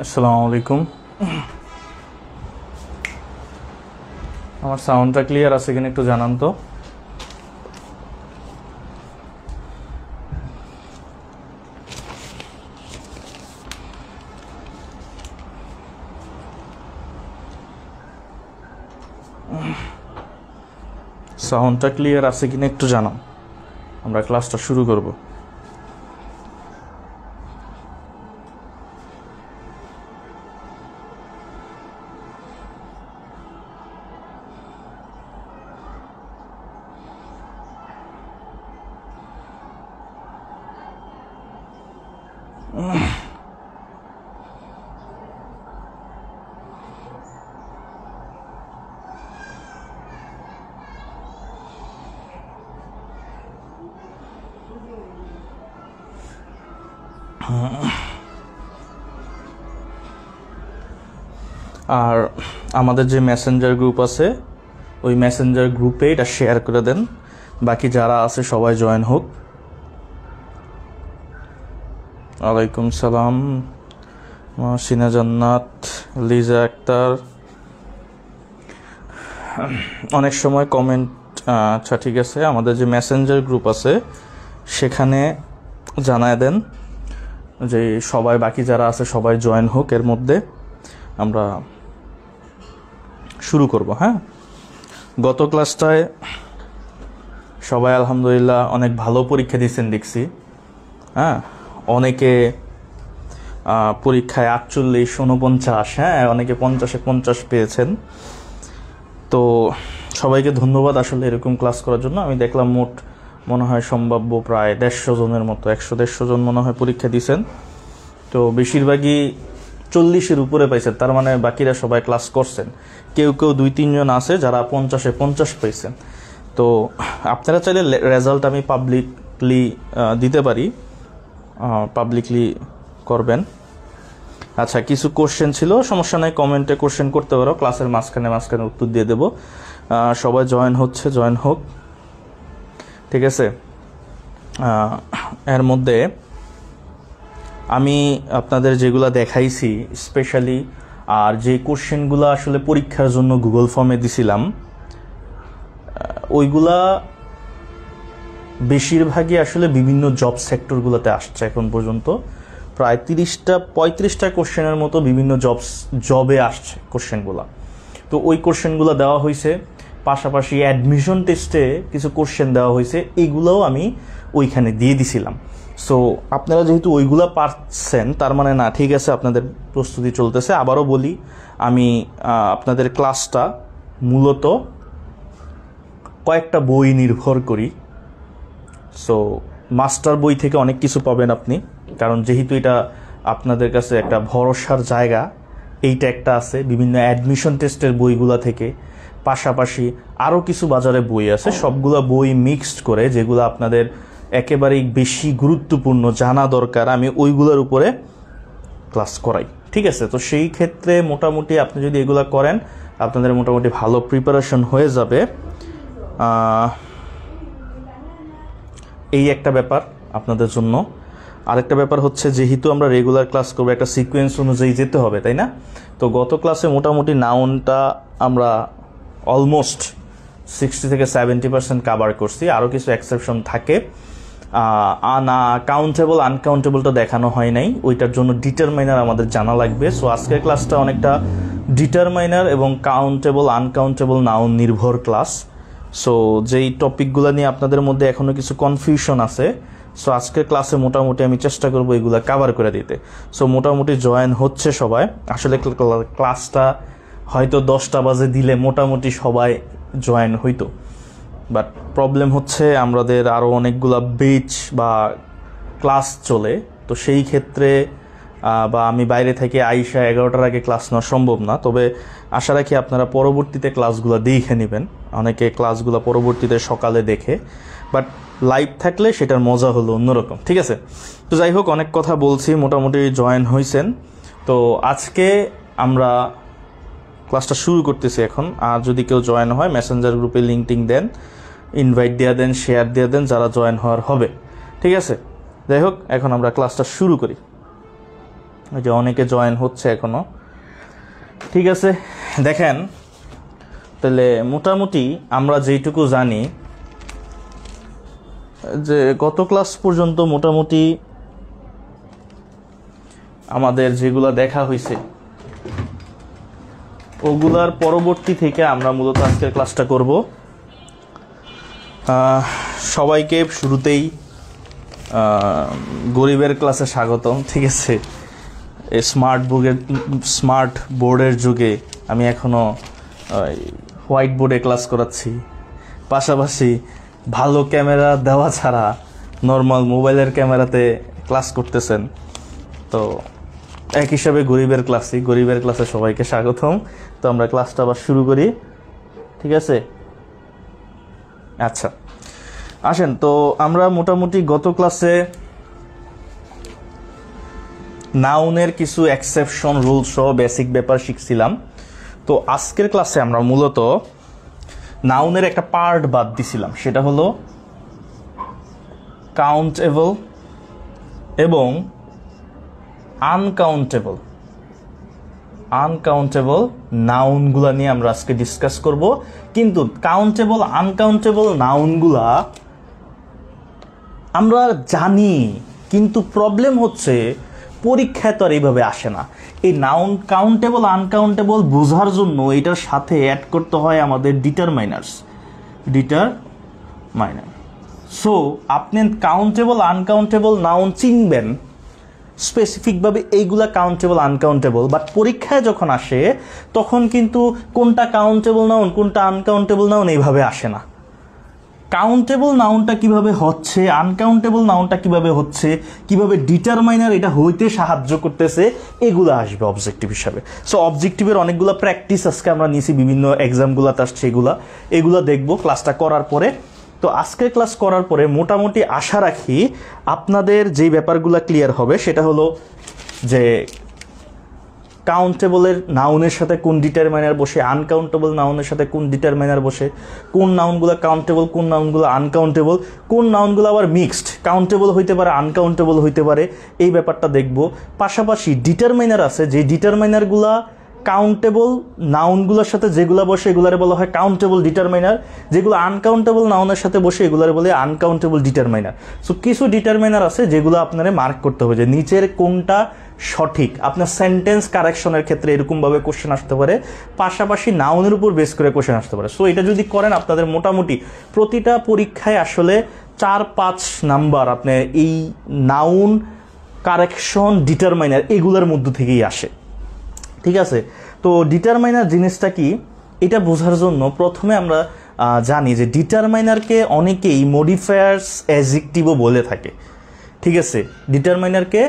আসসালামু আলাইকুম। আমার সাউন্ডটা ক্লিয়ার আছে কিনা একটু জানান তো। সাউন্ডটা ক্লিয়ার আছে কিনা একটু জানান, আমরা ক্লাসটা শুরু করব। আর আমাদের যে মেসেঞ্জার গ্রুপ আছে, ওই মেসেঞ্জার গ্রুপে এটা শেয়ার করে দেন, বাকি যারা আছে সবাই জয়েন হোক। ওয়ালাইকুম সালাম, সিনা জান্নাত, লিজা আক্তার। অনেক সময় কমেন্ট, আচ্ছা ঠিক আছে, আমাদের যে মেসেঞ্জার গ্রুপ আছে সেখানে জানায় দেন যে সবাই, বাকি যারা আছে সবাই জয়েন হোক। এর মধ্যে আমরা শুরু করব। হ্যাঁ, গত ক্লাসটায় সবাই আলহামদুলিল্লাহ অনেক ভালো পরীক্ষা দিয়েছেন দেখছি। হ্যাঁ, অনেকে পরীক্ষায় 48, 49, হ্যাঁ অনেকে 50-এ 50 পেয়েছেন। তো সবাইকে ধন্যবাদ আসলে এরকম ক্লাস করার জন্য। আমি দেখলাম মোট মনে হয় সম্ভাব্য প্রায় 150 জনের মতো, 100-150 জন মনে হয় পরীক্ষা দিয়েছেন। তো বেশিরভাগই 40-এর উপরে পাইছেন, তার মানে বাকিরা সবাই ক্লাস করছেন। কেউ কেউ 2-3 জন আছে যারা 50-এ 50 পাইছেন। তো আপনারা চাইলে রেজাল্ট আমি পাবলিকলি দিতে পারি, পাবলিকলি করবেন। আচ্ছা, কিছু কোশ্চেন ছিল, সমস্যা নাই, কমেন্টে কোশ্চেন করতে পারো, ক্লাসের মাঝখানে উত্তর দিয়ে দেবো। সবাই জয়েন হচ্ছে, জয়েন হোক, ঠিক আছে। এর মধ্যে আমি আপনাদের যেগুলো দেখাইছি স্পেশালি, আর যে কোশ্চেনগুলো আসলে পরীক্ষার জন্য গুগল ফর্মে দিছিলাম, ওইগুলা বেশিরভাগই আসলে বিভিন্ন জব সেক্টরগুলোতে আসছে। এখন পর্যন্ত প্রায় 30-35টা কোশ্চেনের মতো বিভিন্ন জবে আসছে কোশ্চেনগুলো। তো ওই কোশ্চেনগুলো দেওয়া হয়েছে, পাশাপাশি অ্যাডমিশন টেস্টে কিছু কোশ্চেন দেওয়া হয়েছে, এইগুলোও আমি ওইখানে দিয়ে দিছিলাম। সো আপনারা যেহেতু ওইগুলো পারছেন, তার মানে না, ঠিক আছে, আপনাদের প্রস্তুতি চলতেছে। আবারও বলি, আমি আপনাদের ক্লাসটা মূলত কয়েকটা বই নির্ভর করি। সো মাস্টার বই থেকে অনেক কিছু পাবেন আপনি, কারণ যেহেতু এটা আপনাদের কাছে একটা ভরসার জায়গা, এইটা একটা আছে। বিভিন্ন অ্যাডমিশন টেস্টের বইগুলো থেকে পাশাপাশি আরও কিছু বাজারে বই আছে, সবগুলো বই মিক্সড করে যেগুলো আপনাদের একেবারেই বেশি গুরুত্বপূর্ণ জানা দরকার, আমি ওইগুলোর উপরে ক্লাস করাই, ঠিক আছে। তো সেই ক্ষেত্রে মোটামুটি আপনি যদি এগুলো করেন, আপনাদের মোটামুটি ভালো প্রিপারেশন হয়ে যাবে। এই একটা ব্যাপার আপনাদের জন্য। আরেকটা ব্যাপার হচ্ছে, যেহেতু আমরা রেগুলার ক্লাস করবো, একটা সিকোয়েন্স অনুযায়ী যেতে হবে, তাই না? তো গত ক্লাসে মোটামুটি নাউনটা আমরা অলমোস্ট 60-70% কাভার করছি। আরও কিছু এক্সেপশন থাকে, কাউন্টেবল আনকাউন্টেবলটা দেখানো হয় নাই, ওইটার জন্য ডিটারমাইনার আমাদের জানা লাগবে। সো আজকের ক্লাসটা অনেকটা ডিটারমাইনার এবং কাউন্টেবল আনকাউন্টেবল নাউন নির্ভর ক্লাস। সো যেই টপিকগুলো নিয়ে আপনাদের মধ্যে এখনও কিছু কনফিউশন আছে, সো আজকের ক্লাসে মোটামুটি আমি চেষ্টা করবো এগুলো কাভার করে দিতে। সো মোটামুটি জয়েন হচ্ছে সবাই। আসলে ক্লাসটা হয়তো 10টা বাজে দিলে মোটামুটি সবাই জয়েন হইতো, বাট প্রবলেম হচ্ছে আমাদের আরও অনেকগুলো বেচ বা ক্লাস চলে। তো সেই ক্ষেত্রে বা আমি বাইরে থেকে আইসা 11টার আগে ক্লাস নেওয়া সম্ভব না। তবে আশা রাখি আপনারা পরবর্তীতে ক্লাসগুলো দেখে নেবেন। অনেকে ক্লাসগুলো পরবর্তীতে সকালে দেখে, বাট লাইভ থাকলে সেটার মজা হলো অন্যরকম, ঠিক আছে। তো যাই হোক, অনেক কথা বলছি, মোটামুটি জয়েন হয়েছেন। তো আজকে আমরা ক্লাসটা শুরু করতেছি এখন। আর যদি কেউ জয়েন হয়, মেসেঞ্জার গ্রুপে লিঙ্কটিং দেন, ইনভাইট দিয়ে দেন, শেয়ার দিয়ে দেন যারা জয়েন হওয়ার হবে, ঠিক আছে। যাই হোক, এখন আমরা ক্লাসটা শুরু করি। ওই যে অনেকে জয়েন হচ্ছে এখনো। ঠিক আছে, দেখেন তাহলে মোটামুটি আমরা যেইটুকু জানি যে গত ক্লাস পর্যন্ত মোটামুটি আমাদের যেগুলা দেখা হয়েছে ওগুলার পরবর্তী থেকে আমরা মূলত আজকের ক্লাসটা করব। সবাইকে শুরুতেই গরিবের ক্লাসে স্বাগতম। ঠিক আছে, এই স্মার্ট বোর্ডের যুগে আমি এখনও হোয়াইট বোর্ডে ক্লাস করাচ্ছি, পাশাপাশি ভালো ক্যামেরা দেওয়া ছাড়া নর্মাল মোবাইলের ক্যামেরাতে ক্লাস করতেছেন। তো এক হিসাবে গরিবের ক্লাসে সবাইকে স্বাগতম। তো আমরা ক্লাসটা আবার শুরু করি। ঠিক আছে, আচ্ছা আসেন। তো আমরা মোটামুটি গত ক্লাসে নাউনের কিছু এক্সেপশন রুল সহ বেসিক ব্যাপার শিখছিলাম। তো আজকের ক্লাসে আমরা মূলত নাউনের একটা পার্ট বাদ দিছিলাম, সেটা হলো কাউন্টেবল এবং আনকাউন্টেবল নাউনগুলা নিয়ে আমরা আজকে ডিসকাস করব। কিন্তু কাউন্টেবল আনকাউন্টেবল নাউনগুলা আমরা জানি, কিন্তু প্রবলেম হচ্ছে পরীক্ষায় তো আর এইভাবে আসে না। এই নাউন কাউন্টেবল আনকাউন্টেবল বোঝার জন্য এটার সাথে অ্যাড করতে হয় আমাদের ডিটারমাইনার। সো আপনি কাউন্টেবল আনকাউন্টেবল নাউন চিনবেন স্পেসিফিকভাবে, এইগুলা কাউন্টেবল আনকাউন্টেবল, বাট পরীক্ষায় যখন আসে তখন কিন্তু কোনটা কাউন্টেবল নাউন কোনটা আনকাউন্টেবল নাউন এইভাবে আসে না। কাউন্টেবল নাউনটা কিভাবে হচ্ছে, আনকাউন্টেবল নাউনটা কিভাবে হচ্ছে, কিভাবে ডিটারমাইনার এটা হইতে সাহায্য করতেছে, এগুলো আসবে অবজেক্টিভ হিসাবে। সো অবজেক্টিভের অনেকগুলো প্র্যাকটিস আজকে আমরা নিয়েছি, বিভিন্ন এক্সামগুলোতে আসছে, এগুলো দেখবো ক্লাসটা করার পরে। তো আজকে ক্লাস করার পরে মোটামুটি আশা রাখি আপনাদের যেই ব্যাপারগুলো ক্লিয়ার হবে, সেটা হলো যে কাউন্টেবলের নাউনের সাথে কোন ডিটারমাইনার বসে, আনকাউন্টেবল নাউনের সাথে কোন ডিটারমাইনার বসে, কোন নাউনগুলো কাউন্টেবল, কোন নাউনগুলো আনকাউন্টেবল, কোন নাউনগুলো আবার মিক্সড, কাউন্টেবল হইতে পারে আনকাউন্টেবল হইতে পারে, এই ব্যাপারটা দেখব। পাশাপাশি ডিটারমাইনার আছে, যে ডিটারমাইনারগুলা কাউন্টেবল নাউনগুলোর সাথে যেগুলো বসে এগুলারে বলা হয় কাউন্টেবল ডিটারমাইনার, যেগুলো আনকাউন্টেবল নাউনের সাথে বসে এগুলারে বলে আনকাউন্টেবল ডিটারমাইনার। সো কিছু ডিটারমাইনার আছে যেগুলো আপনারা মার্ক করতে হবে যে নিচের কোনটা সঠিক। আপনার সেন্টেন্স কারেকশনের ক্ষেত্রে এরকমভাবে কোশ্চেন আসতে পারে, পাশাপাশি নাউনের উপর বেস করে কোশ্চেন আসতে পারে। সো এটা যদি করেন আপনাদের মোটামুটি প্রতিটা পরীক্ষায় আসলে 4-5 নাম্বার আপনি এই নাউন কারেকশন ডিটারমাইনার এগুলোর মধ্য থেকেই আসে। ঠিক আছে, তো ডিটারমাইনার জিনিসটা কি এটা বোঝার জন্য প্রথমে আমরা জানি যে ডিটারমাইনারকে অনেকেই মডিফায়ার্স অ্যাডজেক্টিভও বলে থাকে। ঠিক আছে, ডিটারমাইনারকে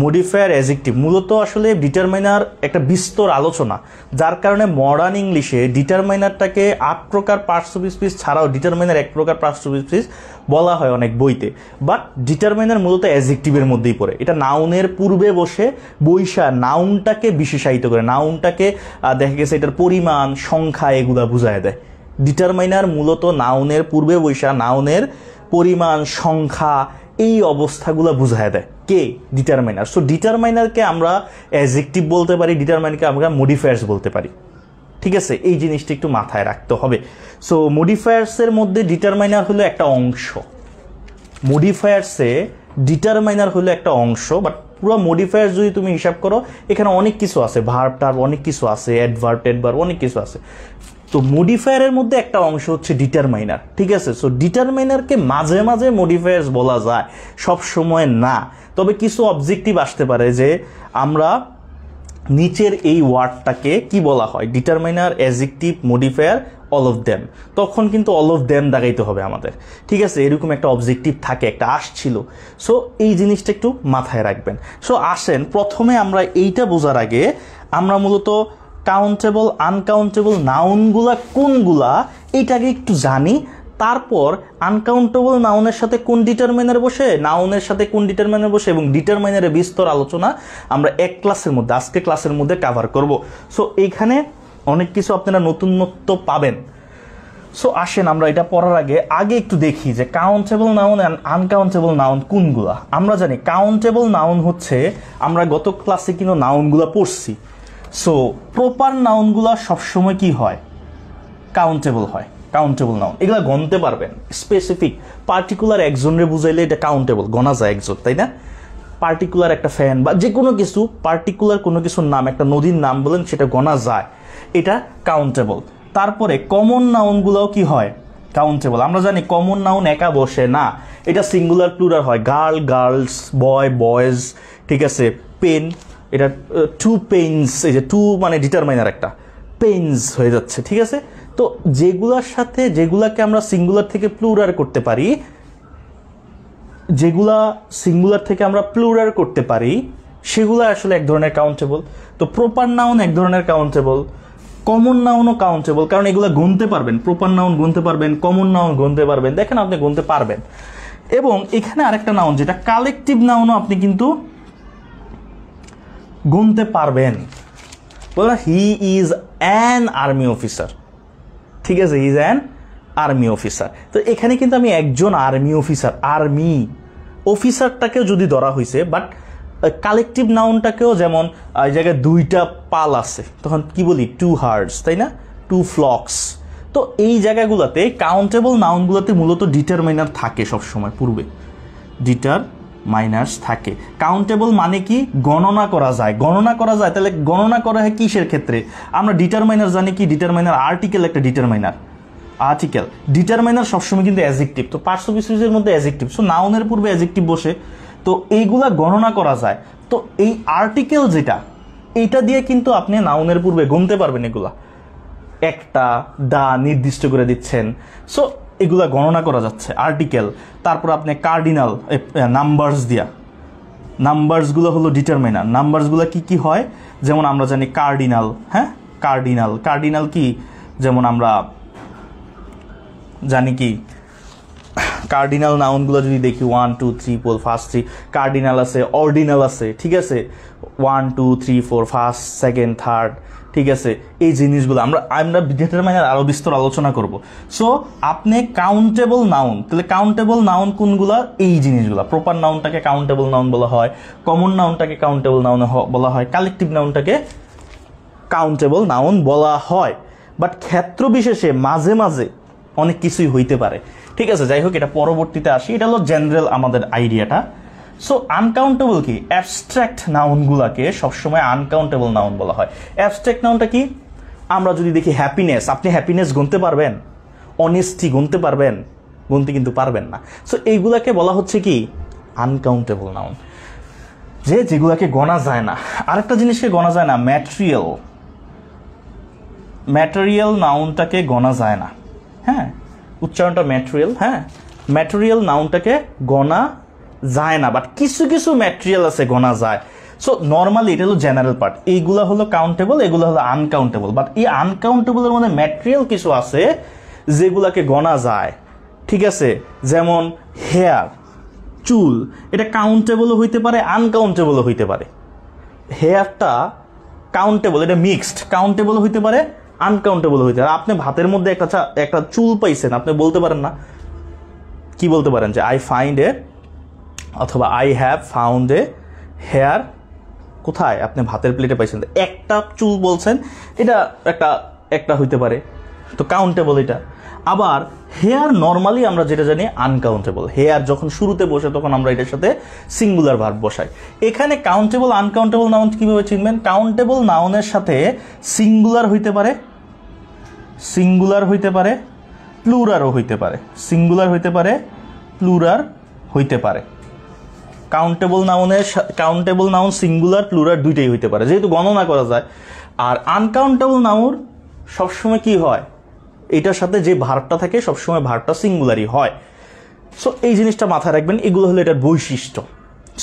মডিফায়ার অ্যাডজেক্টিভ মূলত আসলে ডিটারমাইনার একটা বিস্তর আলোচনা, যার কারণে মডার্ন ইংলিশে ডিটারমাইনারটাকে 8 প্রকার পার্টস অফ স্পিচ ছাড়াও ডিটারমাইনার 1 প্রকার পার্টস অফ স্পিচ বলা হয় অনেক বইতে। বাট ডিটারমাইনার মূলত অ্যাডজেক্টিভের মধ্যেই পড়ে। এটা নাউনের পূর্বে বসে বৈশা নাউনটাকে বিশেষায়িত করে, নাউনটাকে দেখা গেছে এটার পরিমাণ সংখ্যা এগুলা বুঝায় দেয়। ডিটারমাইনার মূলত নাউনের পূর্বে বৈশা নাউনের পরিমাণ সংখ্যা এই অবস্থাগুলো বুঝায় দেয় কে, ডিটারমাইনার। সো ডিটারমাইনারকে আমরা অ্যাডজেক্টিভ বলতে পারি, ডিটারমাইনারকে আমরা মডিফায়ার্স বলতে পারি। ঠিক আছে, এই জিনিসটা একটু মাথায় রাখতে হবে। সো মডিফায়ার্সের মধ্যে ডিটারমাইনার হলো একটা অংশ, বাট পুরো মডিফায়ার্স যদি তুমি হিসাব করো এখানে অনেক কিছু আছে, ভার্ব টার্ব অনেক কিছু আছে, অ্যাডভার্ব টেডভার্ব অনেক কিছু আছে। তো মডিফায়ারের মধ্যে একটা অংশ হচ্ছে ডিটারমাইনার। ঠিক আছে, সো ডিটারমাইনারকে মাঝে মাঝে মডিফায়ার্স বলা যায়, সব সময় না। তবে কিছু অবজেক্টিভ আসতে পারে যে আমরা নিচের এই ওয়ার্ডটাকে কি বলা হয়, determiner, adjective, modifier, all of them, তখন কিন্তু অল অফ দেম দাগাইতে হবে আমাদের। ঠিক আছে, এরকম একটা অবজেক্টিভ থাকে, একটা আসছিল। সো এই জিনিসটা একটু মাথায় রাখবেন। সো আসেন প্রথমে আমরা এইটা বোঝার আগে আমরা মূলত কাউন্টেবল আনকাউন্টেবল নাউনগুলা কোনগুলা এইটাকে একটু জানি, তারপর আনকাউন্টেবল নাউনের সাথে কোন ডিটারমাইনার বসে, নাউনের সাথে কোন ডিটারমাইনার বসে এবং ডিটারমাইনারের বিস্তর আলোচনা আমরা এক ক্লাসের মধ্যে, আজকে ক্লাসের মধ্যে কভার করব। সো এইখানে অনেক কিছু আপনারা নতুনত্ব পাবেন। সো আসেন আমরা এটা পড়ার আগে একটু দেখি যে countable noun and uncountable noun কোনগুলা। আমরা জানি কাউন্টেবল নাউন হচ্ছে, আমরা গত ক্লাসে কিন্তু নাউনগুলা পড়ছি। সো প্রপার নাউনগুলা সবসময় কি হয়, কাউন্টেবল হয়। কাউন্টেবল নাউন এগুলা গণতে পারবেন, স্পেসিফিক পার্টিকুলার একজনের বুঝাইলে এটা কাউন্টেবল, গণা যায় একজন, তাই না? পার্টিকুলার একটা ফ্যান বা যে কোনো কিছু, পার্টিকুলার কোনো কিছুর নাম, একটা নদীর নাম বলেন, সেটা গণা যায়, এটা কাউন্টেবল। তারপরে কমন নাউনগুলোও কি হয়, কাউন্টেবল। আমরা জানি কমন নাউন একা বসে না, এটা সিঙ্গুলার প্লুরাল হয়, গার্ল গার্লস, বয় বয়েজ, ঠিক আছে? পেন, এটা টু পেইনস, এই যে টু মানে ডিটারমাইনার, একটা পেইনস হয়ে যাচ্ছে, ঠিক আছে? তো যেগুলার সাথে, যেগুলাকে আমরা সিঙ্গুলার থেকে প্লুরাল করতে পারি, যেগুলা সিঙ্গুলার থেকে আমরা প্লুরাল করতে পারি, সেগুলো আসলে এক ধরনের কাউন্টেবল। তো প্রপার নাউন এক ধরনের কাউন্টেবল, কমন নাউনও কাউন্টেবল, কারণ এগুলো গুনতে পারবেন। প্রপার নাউন গুনতে পারবেন, কমন নাউন গুনতে পারবেন, দেখেন আপনি গুনতে পারবেন। এবং এখানে আরেকটা নাউন যেটা কালেকটিভ নাউনও আপনি কিন্তু গুনতে পারবেন। বললাম he is an army officer, ঠিক আছে? He is an army officer. তো এখানে কিন্তু আমি একজন আর্মি অফিসার, আর্মি অফিসারটাকেও যদি ধরা হয়েছে, বাট কালেকটিভ নাউনটাকেও, যেমন এই জায়গায় দুইটা পাল আছে, তখন কি বলি, টু হার্ডস, তাই না? Two flocks. তো এই জায়গাগুলোতে কাউন্টেবল নাউনগুলোতে মূলত ডিটারমাইনার থাকে সবসময়, পূর্বে ডিটারমাইনার্স থাকে। কাউন্টেবল মানে কি, গণনা করা যায়, গণনা করা যায়। তাহলে গণনা করা হয় কিসের ক্ষেত্রে? আমরা ডিটারমাইনার জানি কি, ডিটারমাইনার আর্টিকেল, একটা ডিটারমাইনার আর্টিকেল। ডিটারমাইনার সবসময় কিন্তু অ্যাডজেক্টিভ, তো পার্টস অফ স্পিচের মধ্যে অ্যাডজেক্টিভ, সো নাউনের পূর্বে অ্যাডজেক্টিভ বসে, তো এইগুলা গণনা করা যায়। তো এই আর্টিকেল যেটা, এইটা দিয়ে কিন্তু আপনি নাউনের পূর্বে গুনতে পারবেন, এগুলা একটা দা নির্দিষ্ট করে দিচ্ছেন, সো এগুলা গণনা করা যাচ্ছে আর্টিকেল। তারপর আপনি কার্ডিনাল নাম্বারস দিয়া, নাম্বারসগুলো হলো ডিটারমাইনার। নাম্বারসগুলো কি কি হয়, যেমন আমরা জানি কার্ডিনাল, হ্যাঁ কার্ডিনাল, কার্ডিনাল কি, যেমন আমরা জানি কি, কার্ডিনাল নাউনগুলো যদি দেখি 1 2 3 4 ফার্স্ট 3, কার্ডিনাল আছে, অর্ডিনাল আছে, ঠিক আছে? 1 2 3 4 ফার্স্ট, সেকেন্ড, থার্ড, ঠিক আছে? এই জিনিসগুলো আমরা ডিটারমাইনার আরও বিস্তর আলোচনা করব। সো আপনি কাউন্টেবল নাউন, তাহলে কাউন্টেবল নাউন কোনগুলো, এই জিনিসগুলো। প্রপার নাউনটাকে কাউন্টেবল নাউন বলা হয়, কমন নাউনটাকে কাউন্টেবল নাউন বলা হয়, কালেকটিভ নাউনটাকে কাউন্টেবল নাউন বলা হয়। বাট ক্ষেত্র বিশেষে মাঝে মাঝে অনেক কিছুই হইতে পারে, ঠিক আছে? যাই হোক, এটা পরবর্তীতে আসি, এটা হলো জেনারেল আমাদের আইডিয়াটা। সো আনকাউন্টেবল কি, অ্যাবস্ট্রাক্ট নাউনগুলোকে সবসময় আনকাউন্টেবল নাউন বলা হয়। অ্যাবস্ট্রাক্ট নাউনটা কি, আমরা যদি দেখি হ্যাপিনেস, আপনি হ্যাপিনেস গুনতে পারবেন? অনেস্টি গুনতে পারবেন? গুনতে কিন্তু পারবেন না। সো এইগুলাকে বলা হচ্ছে কি, আনকাউন্টেবল নাউন, যেগুলাকে গণা যায় না। আরেকটা জিনিসকে গণা যায় না, ম্যাটেরিয়াল, ম্যাটেরিয়াল নাউনটাকে গণা যায় না, হ্যাঁ উচ্চারণটা ম্যাটেরিয়াল, হ্যাঁ ম্যাটেরিয়াল নাউনটাকে গণা যায় না, বাট কিছু কিছু ম্যাটেরিয়াল আছে গণা যায়। সো নর্মালি এটা হলো জেনারেল পার্ট, এইগুলো হলো কাউন্টেবল, এগুলো হলো আনকাউন্টেবল। বাট এই আনকাউন্টেবলের মধ্যে ম্যাটেরিয়াল কিছু আছে যেগুলাকে গণা যায়, ঠিক আছে? যেমন হেয়ার, চুল, এটা কাউন্টেবলও হইতে পারে, আনকাউন্টেবলও হইতে পারে। হেয়ারটা কাউন্টেবল, এটা মিক্সড, কাউন্টেবল হইতে পারে, আনকাউন্টেবল হইতে পারে। আপনি ভাতের মধ্যে একটা চুল পাইছেন, আপনি বলতে পারেন না, কি বলতে পারেন, যে আই ফাইন্ড এ, অথবা I have found a hair, কোথায়, আপনি ভাতের প্লেটে পাইছেন, একটা চুল বলছেন, এটা একটা হইতে পারে, তো কাউন্টেবল এটা। আবার হেয়ার নর্মালি আমরা যেটা জানি আনকাউন্টেবল, হেয়ার যখন শুরুতে বসে তখন আমরা এটার সাথে সিঙ্গুলার ভার্ব বসাই। এখানে কাউন্টেবল আনকাউন্টেবল নাউন কিভাবে চিনবেন? কাউন্টেবল নাউনের সাথে সিঙ্গুলার হইতে পারে, সিঙ্গুলার হইতে পারে, প্লুরারও হইতে পারে, সিঙ্গুলার হইতে পারে, প্লুরার হইতে পারে। কাউন্টেবল নাউন সিঙ্গুলার প্লুরার দুইটাই হইতে পারে, যেহেতু গণনা করা যায়। আর আনকাউন্টেবল নাউন সবসময় কি হয়, এটার সাথে যে ভার্বটা থাকে সবসময় ভার্বটা সিঙ্গুলারই হয়। সো এই জিনিসটা মাথায় রাখবেন, এগুলো হলো এটার বৈশিষ্ট্য।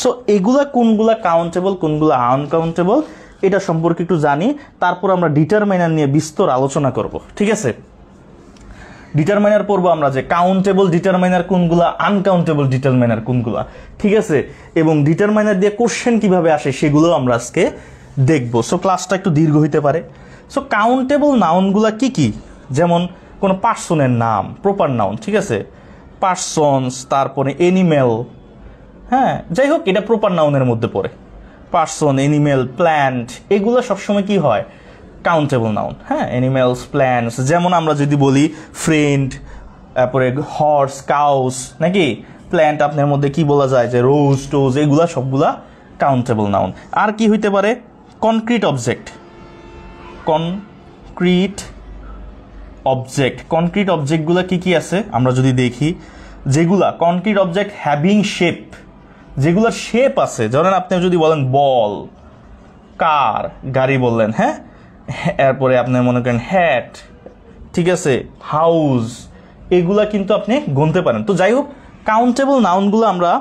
সো এগুলা কোনগুলা কাউন্টেবল, কোনগুলা আনকাউন্টেবল, এটা সম্পর্কে একটু জানি, তারপর আমরা ডিটারমাইনার নিয়ে বিস্তর আলোচনা করব, ঠিক আছে? ডিটারমাইনার পড়বো আমরা, যে কাউন্টেবল ডিটারমাইনার কোনগুলা, আনকাউন্টেবল ডিটারমাইনার কোনগুলা, ঠিক আছে? এবং ডিটারমাইনার দিয়ে কোশ্চেন কিভাবে আসে সেগুলো আমরা আজকে দেখব। সো ক্লাসটা একটু দীর্ঘ হইতে পারে। সো কাউন্টেবল নাউনগুলা কি কি, যেমন কোনো পার্সনের নাম, প্রপার নাউন, ঠিক আছে, পার্সনস, তারপরে এনিমেল, হ্যাঁ যাই হোক এটা প্রপার নাউনের মধ্যে পড়ে। পার্সন, এনিমেল, প্ল্যান্ট এগুলো সবসময় কি হয়, কাউন্টেবল নাউন। হ্যাঁ, এনিমেলস, প্ল্যান্টস, যেমন আমরা যদি বলি ফ্রেন্ড, তারপরে হর্স, কাউস, নাকি প্ল্যান্ট আপনার মধ্যে কি বলা যায় যে রোজ টোজ, এগুলা সবগুলা কাউন্টেবল নাউন। আর কি হইতে পারে, concrete object, concrete object, concrete অবজেক্টগুলো কি কি আছে আমরা যদি দেখি, যেগুলা কনক্রিট অবজেক্ট হ্যাভিং শেপ, যেগুলোর শেপ আছে, ধরেন আপনি যদি বলেন বল, কার, গাড়ি বললেন, হ্যাঁ, এরপরে আপনি মনে করেন হ্যাট, ঠিক আছে, হাউস, এগুলা কিন্তু আপনি গুনতে পারেন। তো যাই হোক কাউন্টেবল নাউনগুলো আমরা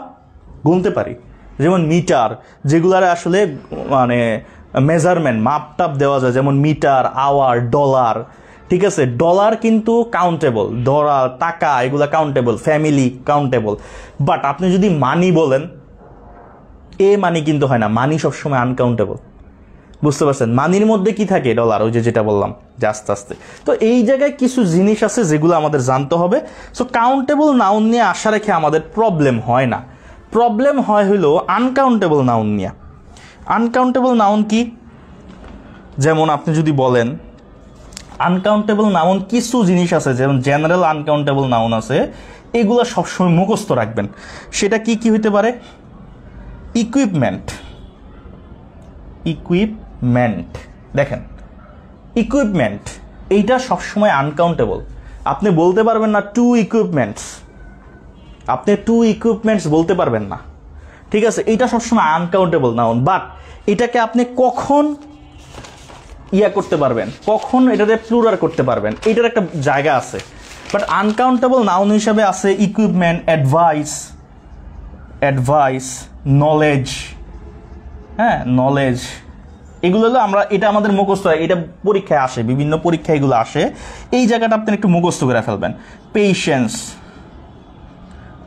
গুনতে পারি, যেমন মিটার, যেগুলার আসলে মানে মেজারমেন্ট, মাপটাপ দেওয়া যায়, যেমন মিটার, আওয়ার, ডলার, ঠিক আছে, ডলার কিন্তু কাউন্টেবল, ডলার, টাকা, এগুলা কাউন্টেবল, ফ্যামিলি কাউন্টেবল। বাট আপনি যদি মানি বলেন, এ মানি কিন্তু হয় না, মানি সবসময় আনকাউন্টেবল, বুঝতে পারছেন? মানির মধ্যে কি থাকে, ডলার, ওই যেটা বললাম যে আস্তে আস্তে। তো এই জায়গায় কিছু জিনিস আছে যেগুলো আমাদের জানতে হবে। সো কাউন্টেবল নাউন নিয়ে আশা রেখে আমাদের প্রবলেম হয় না, প্রবলেম হয় হলো আনকাউন্টেবল নাউন নিয়ে। আনকাউন্টেবল নাউন কি, যেমন আপনি যদি বলেন আনকাউন্টেবল নাউন কিছু জিনিস আছে, যেমন জেনারেল আনকাউন্টেবল নাউন আছে, এগুলো সবসময় মুখস্থ রাখবেন। সেটা কি কি হইতে পারে, ইকুইপমেন্ট, ইকুইপমেন্ট, দেখেন ইকুইপমেন্ট এইটা সবসময় আনকাউন্টেবল। আপনি বলতে পারবেন না টু ইকুইপমেন্টস, আপনি টু ইকুইপমেন্টস বলতে পারবেন না, ঠিক আছে, এইটা সবসময় আনকাউন্টেবল নাউন। বাট এটাকে আপনি কখন ইয়া করতে পারবেন, কখন এটাতে প্লুরাল করতে পারবেন, এটার একটা জায়গা আছে। বাট আনকাউন্টেবল নাউন হিসাবে আছে ইকুইপমেন্ট, অ্যাডভাইস, অ্যাডভাইস, নলেজ, হ্যাঁ নলেজ, এগুলো হলো আমরা, এটা আমাদের মুখস্থ হয়, এটা পরীক্ষায় আসে, বিভিন্ন পরীক্ষায় এগুলো আসে, এই জায়গাটা আপনি একটু মুখস্থ করে ফেলবেন। পেশেন্স,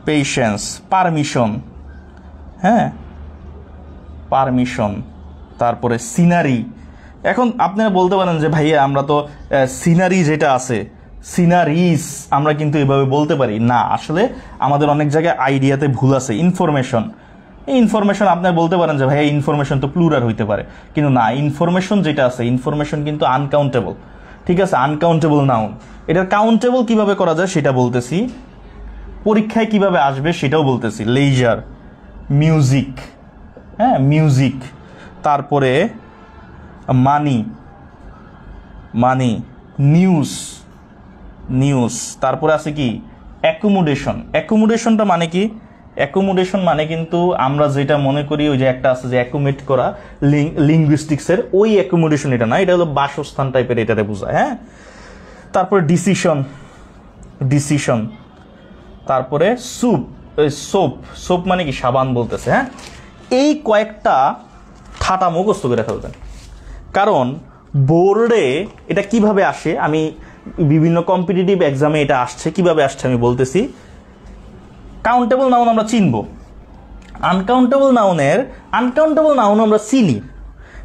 পেশেন্স, পারমিশন, হ্যাঁ পারমিশন, তারপরে সিনারি। এখন আপনারা বলতে পারেন যে ভাইয়া আমরা তো সিনারি যেটা আছে, সিনারিস আমরা কিন্তু এভাবে বলতে পারি না, আসলে আমাদের অনেক জায়গায় আইডিয়াতে ভুল আছে। ইনফরমেশন, এই ইনফরমেশন আপনারা বলতে পারেন যে ভাইয়া ইনফরমেশন তো প্লুরাল হইতে পারে, কিন্তু না, ইনফরমেশন যেটা আছে, ইনফরমেশন কিন্তু আনকাউন্টেবল, ঠিক আছে, আনকাউন্টেবল নাউন। এটার কাউন্টেবল কিভাবে করা যায় সেটা বলতেছি, পরীক্ষায় কিভাবে আসবে সেটাও বলতেছি। লেজার, মিউজিক, হ্যাঁ মিউজিক, তারপরে মানি, মানি, নিউজ, নিউজ, তারপরে আছে কি অ্যাকোমোডেশন। অ্যাকোমোডেশনটা মানে কি, অ্যাকোমোডেশন মানে কিন্তু আমরা যেটা মনে করি ওই যে একটা আছে যে অ্যাকোমোডেট করা, লিঙ্গুইস্টিক্সের ওই অ্যাকোমোডেশন এটা না, এটা হলো বাসস্থান টাইপের, এটাতে বোঝায়। হ্যাঁ, তারপরে ডিসিশন, ডিসিশন, তারপরে সুপ, সোপ, সোপ মানে কি সাবান বলতেছে। হ্যাঁ, এই কয়েকটা ঠাটা মুখস্থ করে ফেলবেন, কারণ বোর্ডে এটা কিভাবে আসে, আমি বিভিন্ন কম্পিটিটিভ এক্সামে এটা আসছে, কিভাবে আসছে আমি বলতেছি। কাউন্টেবল নাউন আমরা চিনব, আনকাউন্টেবল নাউনের, আনকাউন্টেবল নাউনও আমরা চিনি,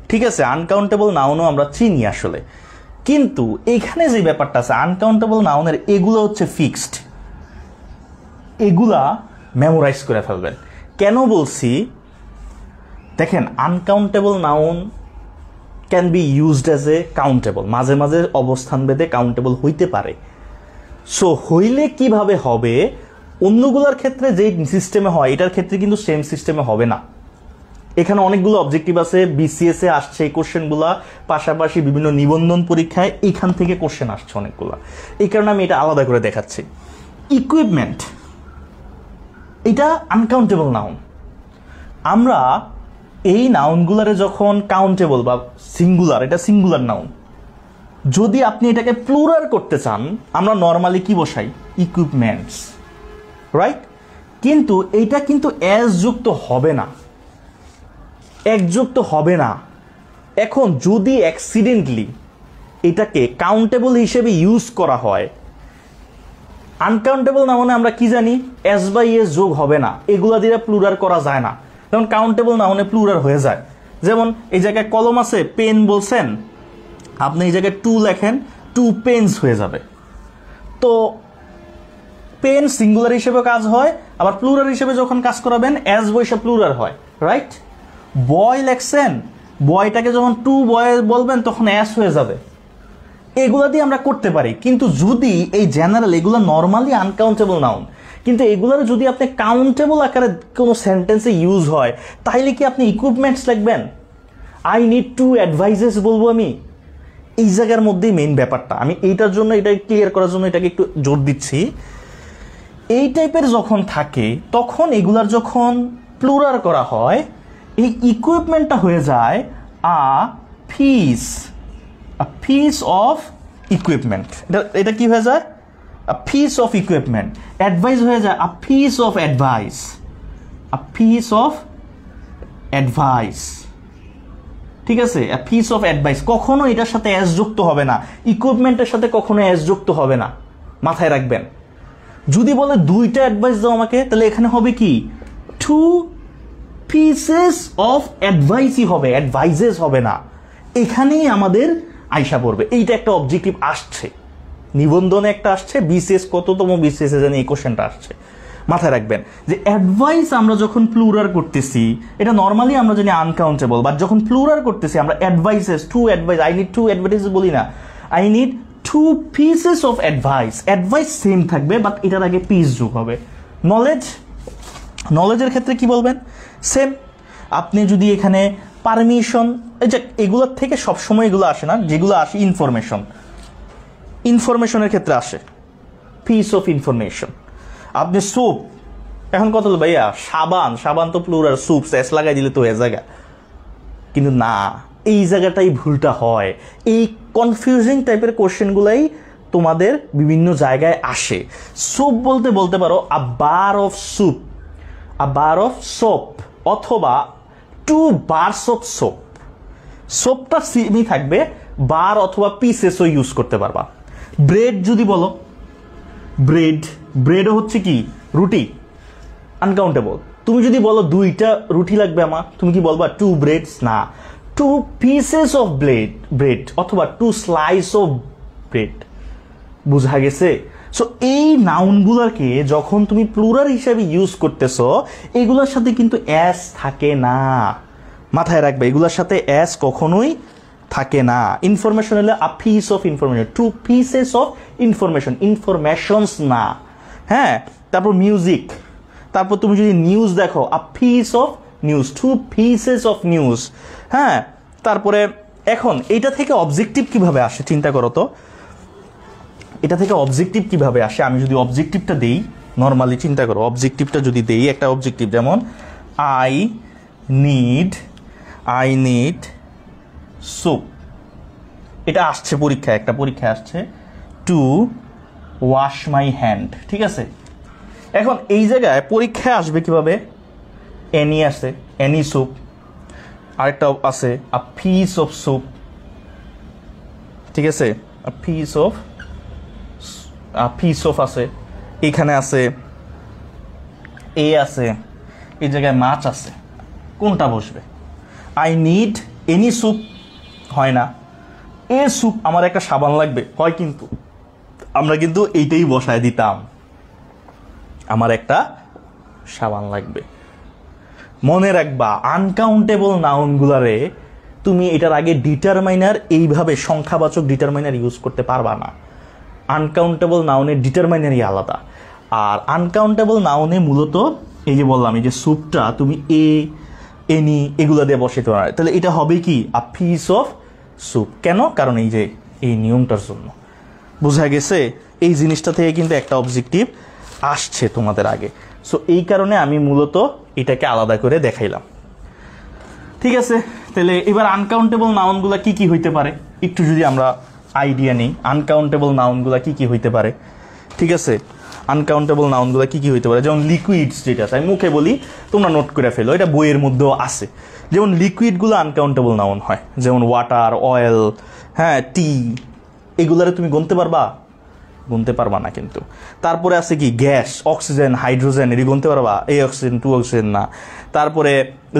ঠিক আছে, আনকাউন্টেবল নাউনও আমরা চিনি আসলে, কিন্তু এখানে যে ব্যাপারটা আছে আনকাউন্টেবল নাউনের, এগুলো হচ্ছে ফিক্সড, এগুলা মেমোরাইজ করে ফেলবেন। কেন বলছি, দেখেন uncountable noun can be used as a countable, মাঝে মাঝে অবস্থান ভেদে কাউন্টেবল হইতে পারে। সো হইলে কিভাবে হবে, অন্যগুলোর ক্ষেত্রে যে সিস্টেমে হয় এটার ক্ষেত্রে কিন্তু সেম সিস্টেমে হবে না। এখানে অনেকগুলো অবজেক্টিভ আছে, বিসিএস এ আসছে এই কোশ্চেনগুলা, পাশাপাশি বিভিন্ন নিবন্ধন পরীক্ষায় এখান থেকে কোশ্চেন আসছে অনেকগুলা, এই কারণে আমি এটা আলাদা করে দেখাচ্ছি। ইকুইপমেন্ট, এটা আনকাউন্টেবল নাউন। আমরা এই নাউনগুলারে যখন কাউন্টেবল বা সিঙ্গুলার, এটা সিঙ্গুলার নাউন, যদি আপনি এটাকে প্লুরাল করতে চান আমরা নর্মালি কি বসাই, ইকুইপমেন্টস, রাইট, কিন্তু এইটা কিন্তু এস যুক্ত হবে না, একযুক্ত হবে না। এখন যদি অ্যাক্সিডেন্টলি এটাকে কাউন্টেবল হিসেবে ইউজ করা হয়, আনকাউন্টেবল নাউনে আমরা কি জানি, এস বাই এস যোগ হবে না, এগুলা দিয়ে প্লুরাল করা যায় না, যেমন কাউন্টেবল নাউনে প্লুরাল হয়ে যায়। যেমন এই জায়গায় কলম আছে, পেন বলছেন, আপনি এই জায়গায় টু লেখেন, টু পেন্স হয়ে যাবে। তো পেন সিঙ্গুলার হিসেবে কাজ হয়, আবার প্লুরাল হিসেবে যখন কাজ করাবেন অ্যাজ বয়সে প্লুরাল হয়, রাইট? বয় লেখছেন, বয়টাকে যখন টু বয় বলবেন তখন অ্যাস হয়ে যাবে। এগুলা দিয়ে আমরা করতে পারি, কিন্তু যদি এই জেনারেল এগুলা নর্মালি আনকাউন্টেবল নাউন, কিন্তু এগুলার যদি আপনি কাউন্টেবল আকারে কোনো সেন্টেন্সে ইউজ হয়, তাহলে কি আপনি ইকুইপমেন্টস লিখবেন? আই নিড টু অ্যাডভাইজেস বলবো আমি? এই জায়গার মধ্যেই মেইন ব্যাপারটা। আমি এইটার জন্য, এটা ক্লিয়ার করার জন্য এটাকে একটু জোর দিচ্ছি। এই টাইপের যখন থাকে তখন এগুলার যখন প্লুরাল করা হয়, এই ইকুইপমেন্টটা হয়ে যায় আ পিস অফ ইকুইপমেন্ট। এটা কি হয়ে যায়? আ পিস অফ ইকুইপমেন্ট। অ্যাডভাইস হয়ে যায় আ piece of advice, a piece of advice. ঠিক আছে, আ পিস অফ অ্যাডভাইস। কখনো এটার সাথে অ্যাস যুক্ত হবে না, ইকুইপমেন্টের সাথে কখনো অ্যাস যুক্ত হবে না, মাথায় রাখবেন। যদি বলে দুইটা অ্যাডভাইস দাও আমাকে, তাহলে এখানে হবে কি টু পিসেস অফ অ্যাডভাইসই হবে, অ্যাডভাইজেস হবে না। এখানেই আমাদের আইসা পড়বে। এইটা একটা অবজেক্টিভ আসছে, নিবন্ধনে একটা আসছে, বিসিএস কততম বিসিএস জানি এই কোশ্চেনটা আসছে। মাথায় রাখবেন যে অ্যাডভাইস আমরা যখন প্লুরাল করতেছি, এটা নর্মালি আমরা জানি আনকাউন্টেবল, বাট যখন প্লুরাল করতেছি আমরা advices, two advice, I need two advice বলি না, I need two pieces of advice. Advice same থাকবে, বাট এটার আগে পিস যোগ হবে। নলেজের ক্ষেত্রে কি বলবেন? সেম। আপনি যদি এখানে পারমিশন, এগুলোর থেকে সবসময় এগুলো আসে না, যেগুলো আসে ইনফরমেশনের ক্ষেত্রে আসে, পিস অফ ইনফরমেশন। আপনি সুপ, এখন কত ভাইয়া সাবান তো প্লুরাল, সুপ এস লাগাই দিলে তো হয়ে জায়গা, কিন্তু না, এই জায়গাটাই ভুলটা হয়। এই কনফিউজিং টাইপের কোশ্চেনগুলাই তোমাদের বিভিন্ন জায়গায় আসে। সুপ বলতে পারো a bar of soup, a bar of soap, অথবা টু বারস অফ সোপ। সোপটা সেমই থাকবে, বার অথবা পিসেসও ইউজ করতে পারবা। ব্রেড যদি বলো, ব্রেডও হচ্ছে কি রুটি, আনকাউন্টেবল। তুমি যদি বলো দুইটা রুটি লাগবে আমার, তুমি কি বলবা টু ব্রেডস? না, টু পিসেস অফ ব্রেড অথবা টু স্লাইস অফ ব্রেড। বুঝা গেছে? সো এই নাউনগুলোকে যখন তুমি প্লুরাল হিসাবে ইউজ করতেছো, এগুলোর সাথে কিন্তু অ্যাস থাকে না, মাথায় রাখবে। এগুলোর সাথে অ্যাস কখনোই থাকে না। ইনফরমেশন হলে a piece of information, two pieces of information, informations না। হ্যাঁ, তারপর মিউজিক, তারপর তুমি যদি নিউজ দেখো, a piece of news, two pieces of news. হ্যাঁ, তারপরে এখন এইটা থেকে অবজেক্টিভ কিভাবে আসে চিন্তা করো তো। এটা থেকে অবজেক্টিভ কিভাবে আসে? আমি যদি অবজেক্টিভটা দেই, নর্মালি চিন্তা করো, অবজেক্টিভটা যদি দেই, একটা অবজেক্টিভ যেমন আই নিড সুপ, এটা আসছে পরীক্ষায়, একটা পরীক্ষায় আসছে টু ওয়াশ মাই হ্যান্ড। ঠিক আছে, এখন এই জায়গায় পরীক্ষায় আসবে কিভাবে? এনি আছে, এনি সুপ। আরেকটা আছে আ পিস অফ সুপ। ঠিক আছে, আ পিস অফ আছে, এখানে আছে এ আছে, এই জায়গায় মাছ আছে, কোনটা বসবে? আই নিড এনি সুপ হয় না, এ সুপ, আমার একটা সাবান লাগবে হয়, কিন্তু আমরা কিন্তু এইটাই বসায় দিতাম, আমার একটা সাবান লাগবে। মনে রাখবা, আনকাউন্টেবল নাউনগুলারে তুমি এটার আগে ডিটারমাইনার, এইভাবে সংখ্যাবাচক ডিটারমাইনার ইউজ করতে পারবা না। আনকাউন্টেবল নাউনের ডিটারমাইনারই আলাদা। আর আনকাউন্টেবল নাউনে মূলত এই যে বললাম, এই যে সুপটা তুমি এনি এগুলো দিয়ে বসাইতে পারো, তাহলে এটা হবে কি আ পিস অফ সুপ। কেন? কারণ এই যে এই নিয়মটার জন্য। বোঝা গেছে? এই জিনিসটা থেকে কিন্তু একটা অবজেক্টিভ আসছে তোমাদের আগে। সো এই কারণে আমি মূলত এটাকে আলাদা করে দেখাইলাম। ঠিক আছে, তাহলে এবার আনকাউন্টেবল নাউনগুলা কি কি হইতে পারে একটু যদি আমরা আইডিয়া নেই। আনকাউন্টেবল নাউনগুলা কি কি হইতে পারে? ঠিক আছে, আনকাউন্টেবল নাউনগুলা কি কি হইতে পারে? যেমন লিকুইডস, যেটা আমি মুখে বলি, তোমরা নোট করে ফেলো, এটা বইয়ের মধ্যেও আছে। যেমন লিকুইডগুলো আনকাউন্টেবল নাউন হয়, যেমন ওয়াটার, অয়েল, হ্যাঁ, টি, এগুলারে তুমি গুনতে পারবা? গুনতে পারবা না কিন্তু। তারপরে আছে কি গ্যাস, অক্সিজেন, হাইড্রোজেন, এটি গুনতে পারবা? এই অক্সিজেন, টু অক্সিজেন না। তারপরে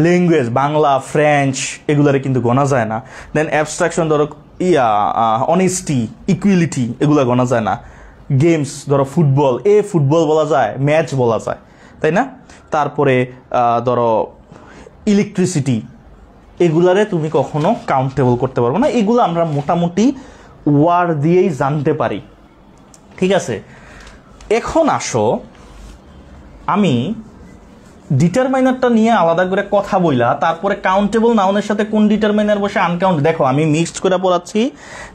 ল্যাঙ্গুয়েজ, বাংলা, ফ্রেঞ্চ, এগুলারে কিন্তু গোনা যায় না। দেন অ্যাবস্ট্রাকশন, ধরো অনেস্টি, ইকুয়ালিটি, এগুলা গোনা যায় না। গেমস, ধরো ফুটবল, ফুটবল বলা যায়, ম্যাচ বলা যায়, তাই না? তারপরে ধরো ইলেকট্রিসিটি, এগুলারে তুমি কখনো কাউন্টেবল করতে পারবো না। এগুলো আমরা মোটামুটি ওয়ার্ড দিয়েই জানতে পারি, ঠিক আছে? এখন আসো আমি ডিটারমাইনারটা নিয়ে আলাদা করে কথা বইলা তারপরে কাউন্টেবল নাউনের সাথে কোন ডিটারমাইনার বসে আনকাউন্ট, দেখো আমি মিক্সড করে পড়াচ্ছি,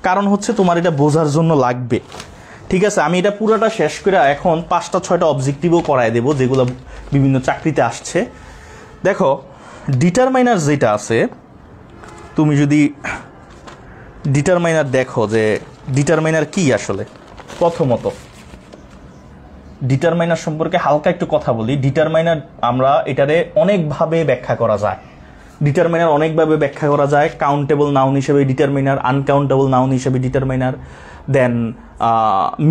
কারণ হচ্ছে তোমার এটা বোঝার জন্য লাগবে, ঠিক আছে? আমি এটা পুরোটা শেষ করে এখন 5টা-6টা অবজেক্টিভও করাই দেবো, যেগুলো বিভিন্ন চাকরিতে আসছে। দেখো ডিটারমাইনার যেটা আছে, তুমি যদি ডিটারমাইনার দেখো যে ডিটারমাইনার কি আসলে, প্রথমত ডিটারমাইনার সম্পর্কে হালকা একটু কথা বলি। ডিটারমাইনার আমরা এটারে অনেকভাবে ব্যাখ্যা করা যায়, ডিটারমাইনার অনেকভাবে ব্যাখ্যা করা যায়। কাউন্টেবল নাউন হিসেবে ডিটারমাইনার, আনকাউন্টেবল নাউন হিসেবে ডিটারমাইনার, দেন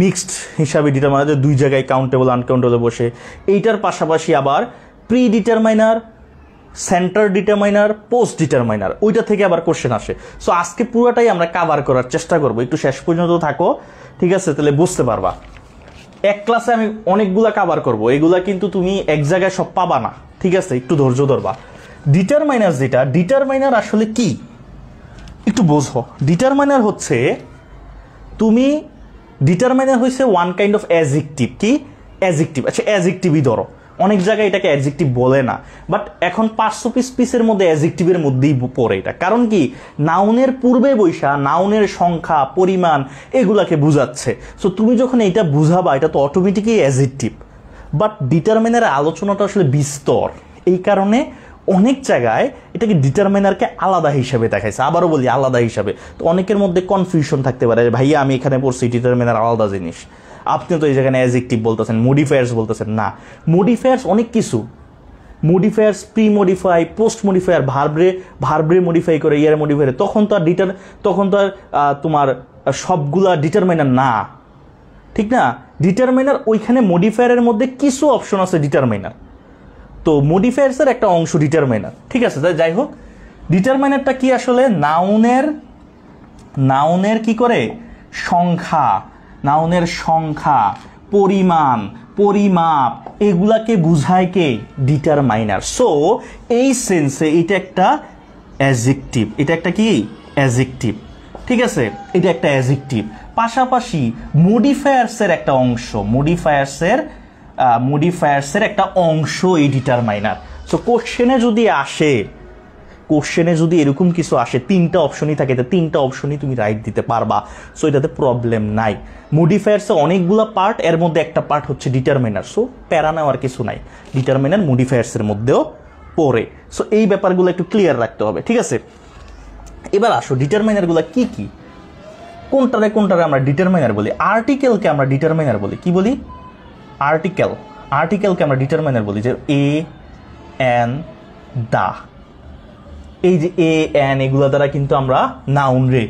মিক্সড হিসাবে ডিটারমাইনার, দুই জায়গায় কাউন্টেবল আনকাউন্টেবল বসে। এইটার পাশাপাশি আবার pre determiner, centre determiner, post determiner, ওইটা থেকে আবার কোশ্চেন আসে। সো আজকে পুরোটাই আমরা কাভার করার চেষ্টা করবো, একটু শেষ পর্যন্ত থাকো, ঠিক আছে? তাহলে বুঝতে পারবা। এক ক্লাসে আমি অনেকগুলা কাভার করব, এগুলা কিন্তু তুমি এক জায়গায় সব পাবা না, ঠিক আছে? একটু ধৈর্য ধরবা। ডিটারমাইনার যেটা, ডিটারমাইনার আসলে কি একটু বোঝো। ডিটারমাইনার হচ্ছে, তুমি ডিটারমাইনার হচ্ছে ওয়ান কাইন্ড অফ অ্যাডজেক্টিভ। কি অ্যাডজেক্টিভ? আচ্ছা অ্যাডজেক্টিভই ধরো, অনেক জায়গায় এটাকে অ্যাডজেক্টিভ বলে না, বাট এখন 500 পিসের মধ্যে অ্যাডজেক্টিভের মধ্যেই পড়ে এটা। কারণ কি, নাউনের পূর্বে বৈশা নাউনের সংখ্যা, পরিমাণ, এগুলাকে বুঝাচ্ছে। সো তুমি যখন এটা বুঝাবা, এটা তো অটোমেটিকই অ্যাডজেক্টিভ। বাট ডিটারমাইনারের আলোচনাটা আসলে বিস্তর, এই কারণে অনেক জায়গায় এটাকে ডিটারমাইনারকে আলাদা হিসাবে দেখাইছে। আবারও বলি আলাদা হিসাবে, তো অনেকের মধ্যে কনফিউশন থাকতে পারে, ভাইয়া আমি এখানে পড়ছি ডিটারমাইনার আলাদা জিনিস, আপনি তো এই জায়গায় অ্যাডজেক্টিভ বলতেছেন, মডিফায়ার্স বলতেছেন। না, মডিফায়ার্স অনেক কিছু, modifiers pre modify, post modifier, ভার্বরে মডিফাই করে, ইয়ার মডিফায়ার, তখন তো আর তোমার সবগুলা ডিটারমাইনার না, ঠিক না? ডিটারমাইনার ওইখানে মডিফায়ারের মধ্যে কিছু অপশন আছে ডিটারমাইনার, তো মডিফায়ার্সের একটা অংশ ডিটারমাইনার, ঠিক আছে? যাই হোক, ডিটারমাইনারটা কি আসলে, নাউনের কি করে সংখ্যা, নাউনের সংখ্যা, পরিমাণ, পরিমাপ, এগুলাকে বুঝায় কে? ডিটারমাইনার। সো এই সেন্সে এটা একটা অ্যাডজেক্টিভ, এটা একটা কি অ্যাডজেক্টিভ, ঠিক আছে? এটা একটা অ্যাডজেক্টিভ। পাশাপাশি মডিফায়ার্সের একটা অংশ, মডিফায়ার্সের একটা অংশ এই ডিটারমাইনার। সো কোশ্চেনে যদি এরকম কিছু আসে, 3টা অপশনই থাকে, তো 3টা অপশনই তুমি রাইট দিতে পারবা, সো এটাতে প্রবলেম নাই। মডিফায়ার্সে অনেকগুলো পার্ট, এর মধ্যে একটা পার্ট হচ্ছে ডিটারমাইনার, সো প্যারা নেওয়ার কিছু নাই, ডিটারমাইনার মডিফায়ার্সের মধ্যেও পড়ে। সো এই ব্যাপারগুলো একটু ক্লিয়ার রাখতে হবে, ঠিক আছে? এবার আসো ডিটারমাইনারগুলো কি কি, কোনটারে আমরা ডিটারমাইনার বলি। আর্টিকেলকে আমরা ডিটারমাইনার বলি, কি বলি? আর্টিকেলকে আমরা ডিটারমাইনার বলি, যে এ, এন, দা, এই যে এ, এন, এগুলো দ্বারা কিন্তু আমরা নাউন রে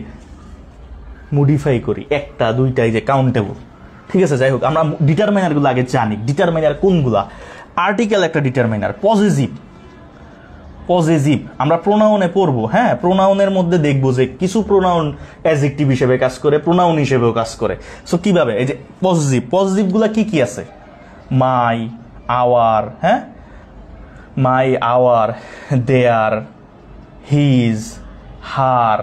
মডিফাই করি, 1টা 2টা, এই যে কাউন্টেবল, ঠিক আছে? যাই হোক, আমরা ডিটারমাইনারগুলো আগে জানি। ডিটারমাইনার কোনগুলা? আর্টিকেল একটা ডিটারমাইনার, পজেসিভ আমরা প্রোনাউনে পড়বো, হ্যাঁ? প্রোনাউনের মধ্যে দেখবো যে কিছু প্রোনাউন অ্যাডজেক্টিভ হিসেবে কাজ করে, প্রোনাউন হিসেবেও কাজ করে। সো কিভাবে? এই যে পজেসিভগুলো কি আছে? মাই, আওয়ার, হ্যাঁ, মাই, আওয়ার, দেয়ার, হিজ, হার,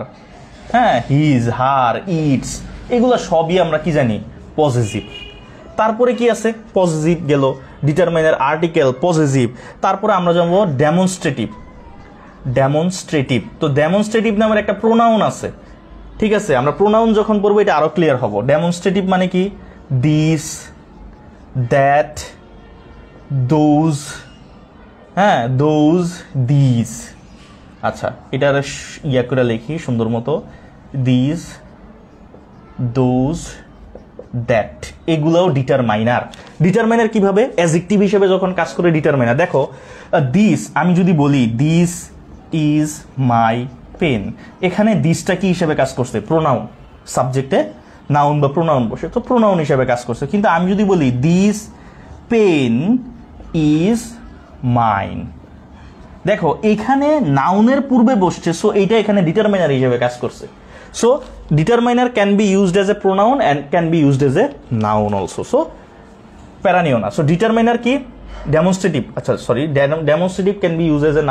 হ্যাঁ, হিজ, হার, ইটস, এগুলো সবই আমরা কি জানি? পজেসিভ। তারপরে কি আছে? পজেসিভ গেল, ডিটারমাইনার, আর্টিকেল, পজেসিভ। তারপরে আমরা জানবো ডেমনস্ট্রেটিভ। তো ডেমনস্ট্রেটিভ নামের একটা প্রোনাউন আছে, ঠিক আছে? আমরা প্রোনাউন যখন পড়বো এটা আরো ক্লিয়ার হবো। ডেমনস্ট্রেটিভ মানে কি? দিস, দ্যাট, দোজ, হ্যাঁ, দোজ, দিস। আচ্ছা, এটার ইয়া করে লিখি সুন্দর মতো, দিস, দোজ, দ্যাট, এগুলোও ডিটারমাইনার কিভাবে? অ্যাডজেক্টিভ হিসেবে যখন কাজ করে ডিটারমাইনার। দেখো দিস, আমি যদি বলি দিস ইজ মাই পেন, এখানে দিসটা কি হিসেবে কাজ করছে? প্রোনাউন, সাবজেক্টে নাউন বা প্রোনাউন বসে, তো প্রোনাউন হিসেবে কাজ করছে। কিন্তু আমি যদি বলি দিস পেন ইজ মাইন, দেখো এখানে নাউনের পূর্বে বসছে, সো এইটা এখানে ডিটারমাইনার হিসেবে কাজ করছে। So determiner can be used as a pronoun and can be used as a noun also. So প্যারা নিও না। সো ডিটারমাইনার কি ডেমনস্ট্রেটিভ, আচ্ছা sorry, demonstrative can be use as a